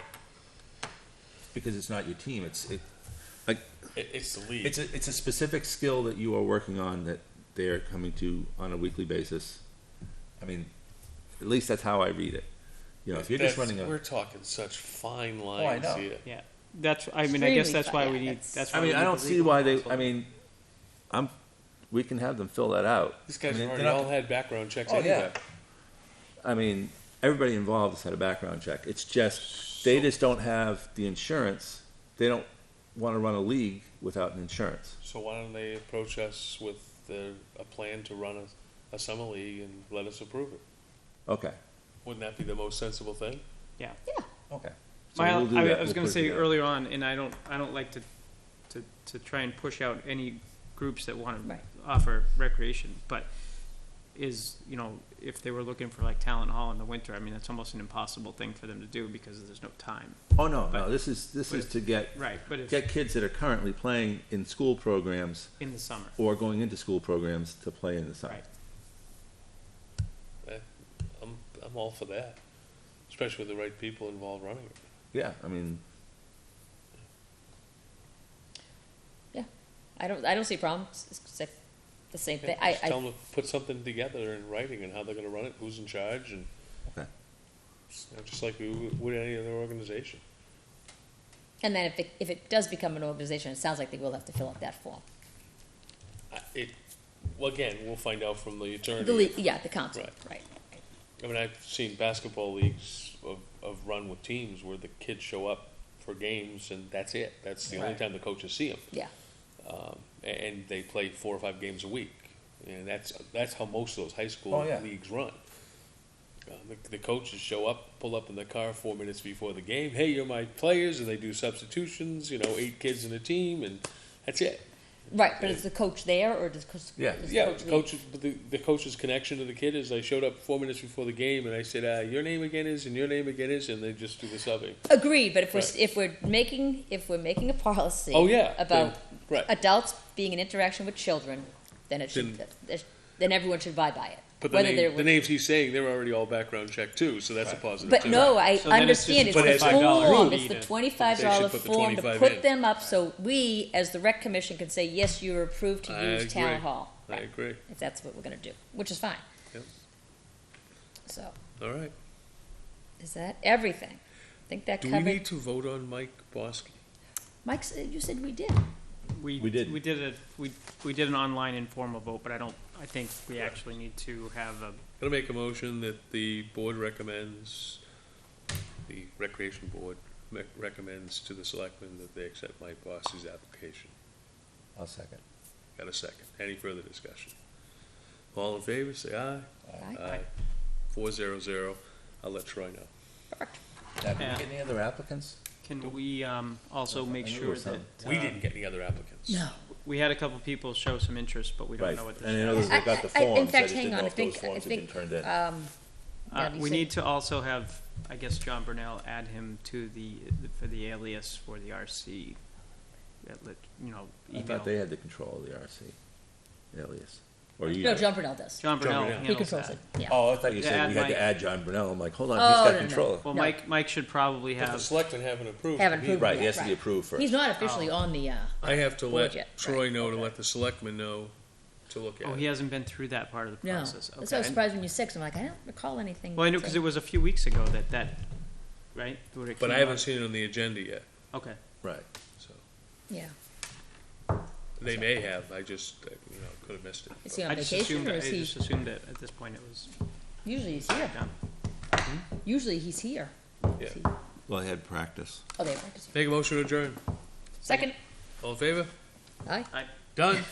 S4: Because it's not your team.
S1: it's the league.
S4: It's a specific skill that you are working on that they are coming to on a weekly basis. I mean, at least that's how I read it. You know, if you're just running
S1: We're talking such fine
S4: I
S1: lines
S4: know.
S1: here.
S2: Yeah. I guess
S3: Extremely
S2: that's why
S3: fun,
S2: we
S3: yeah,
S2: need,
S3: that's-
S2: that's why
S4: I mean,
S2: we
S4: I
S2: need
S4: don't
S2: the
S4: see
S2: legal
S4: why they.
S2: counsel.
S4: I mean, we can have them fill that out.
S1: These guys
S4: I mean,
S1: have
S4: they're
S1: already
S4: not-
S1: all had background checks
S4: Oh,
S1: anyway.
S4: yeah. I mean, everybody involved has had a background check. It's just they just don't have the insurance. They don't want to run a league without an insurance.
S1: So why don't they approach us with a plan to run a summer league and let us approve it?
S4: Okay.
S1: Wouldn't that be the most sensible thing?
S2: Yeah.
S4: Okay.
S2: I
S4: we'll do
S2: was
S4: that.
S2: going
S4: We'll
S2: to
S4: put it
S2: say
S4: together.
S2: earlier on, and I don't like to try and push out any groups that want to
S3: Right.
S2: offer recreation, but if they were looking for like talent hall in the winter, I mean, that's almost an impossible thing for them to do because there's no time.
S4: Oh no,
S2: But-
S4: no. This is to get
S2: Right, but if
S4: kids that are currently playing in school programs
S2: in the summer,
S4: or going into school programs to play in the summer.
S2: right?
S1: I'm all for that, especially with the right people involved running it.
S4: Yeah, I mean,
S3: I don't see a problem. It's like the same thing.
S1: Yeah, just tell them to put something together in writing and how they're going to run it, who's in charge, and
S4: okay.
S1: just like we would any other organization.
S3: And then if it does become an organization, it sounds like they will have to fill out that form.
S1: Well, again, we'll find out from the attorney.
S3: The council,
S1: Right.
S3: right.
S1: I mean, I've seen basketball leagues of run with teams where the kids show up for games and that's it. That's the only
S3: Right.
S1: time the coaches see them.
S3: Yeah.
S1: And they play 4 or 5 games a week, and that's how most of those high school
S4: Oh, yeah.
S1: leagues run. The coaches show up, pull up in the car 4 minutes before the game. Hey, you're my players, and they do substitutions. 8 kids in a team, and that's it.
S3: Right, but is the coach there or does
S4: Yeah.
S3: does the
S1: Yeah,
S3: coach leave?
S1: the coach's connection to the kid is I showed up 4 minutes before the game, and I said, your name again is, and your name again is, and they just do the subbing.
S3: Agreed, but if
S1: Right.
S3: we're making a policy
S1: Oh, yeah,
S3: about
S1: right.
S3: adults being in interaction with children, then it should then everyone should abide by it.
S1: But
S3: Whether they're
S1: the names he's saying, they're already all background checked too, so that's a positive
S3: But
S1: too.
S3: no, I
S2: So then it's
S3: understand. It's
S2: just
S3: the
S1: a $25
S3: form.
S2: fee
S3: It's the
S2: to-
S3: $25
S1: They should put the
S3: form to
S1: 25
S3: put
S1: in.
S3: them up, so we, as the rec commission, can say yes, you're approved to
S1: I
S3: use
S1: agree.
S3: town hall.
S1: I
S3: Right.
S1: agree.
S3: If that's what we're going to do, which is fine.
S1: Yep.
S3: So
S1: All right.
S3: is that everything? think that
S1: Do we
S3: covered.
S1: need to vote on Mike Bosky?
S3: Mike, you said we did.
S2: We
S4: did.
S2: We did an online informal vote, but I think we actually need to have a,
S1: Gonna make a motion that the board recommends, the recreation board recommends to the selectmen that they accept Mike Bosky's application.
S5: I'll second.
S1: Got a second. Any further discussion? All in favor, say aye.
S3: Aye.
S1: 4-0-0. I'll let Troy know.
S5: Now, did
S2: Yeah.
S5: we get any other applicants?
S2: can we, also make
S5: I knew there
S2: sure
S5: was
S2: that,
S5: some.
S1: We didn't get any other applicants.
S3: No.
S2: we had a couple people show some interest, but we don't
S4: Right,
S2: know what
S4: and I
S2: they're.
S4: know those that got the
S3: In
S4: forms, I
S3: fact,
S4: just
S3: hang
S4: didn't
S3: on,
S4: know
S3: I
S4: if those
S3: think,
S4: forms had been turned in.
S3: yeah, you
S2: We
S3: said-
S2: need to also have, I guess, John Burnell add him to for the alias for the RC.
S4: I
S2: Email.
S4: thought they had the control of the RC alias. Or you?
S3: No, John Burnell does.
S2: John Burnell
S1: Burnell.
S3: He
S2: handles
S3: controls
S2: that.
S3: it, yeah.
S4: Oh, I thought you
S2: Yeah,
S4: said
S2: add
S4: we had
S2: Mike.
S4: to add John Burnell. I'm like, hold on,
S3: Oh,
S4: he's
S3: no,
S4: got
S3: no.
S4: control.
S2: Well,
S3: No.
S2: Mike should probably
S1: But the
S2: have,
S1: selectmen haven't approved.
S3: Haven't
S1: him
S3: approved
S1: either.
S4: Right, he
S3: yet,
S4: has to be approved first.
S3: He's not officially
S2: Oh.
S3: on the,
S1: I have to
S3: Board
S1: let
S3: yet,
S1: Troy
S3: right,
S1: know to
S3: okay.
S1: let the selectmen know to look at
S2: oh,
S1: it.
S2: he hasn't been through that part of the
S3: no.
S2: process.
S3: That's why I was
S2: Okay.
S3: surprised when you said, 'cause I'm like, I don't recall anything.
S2: Well, I know, because it was a few weeks ago that, right? Where it
S1: But
S2: came
S1: I haven't
S2: up.
S1: seen it on the agenda yet,
S2: Okay.
S4: Right.
S1: so.
S3: Yeah.
S1: They may have, I just, could have missed it.
S3: Is he
S2: I
S3: on
S2: just
S3: vacation
S2: assumed,
S3: or
S2: I
S3: is he,
S2: just assumed that at this point it was
S3: usually he's here.
S2: done.
S3: Usually he's here.
S1: Yeah.
S3: Is he-
S4: Well, I had practice.
S3: Oh, they practice.
S1: Make a motion to adjourn.
S3: Second.
S1: All in favor?
S3: Aye.
S1: Done.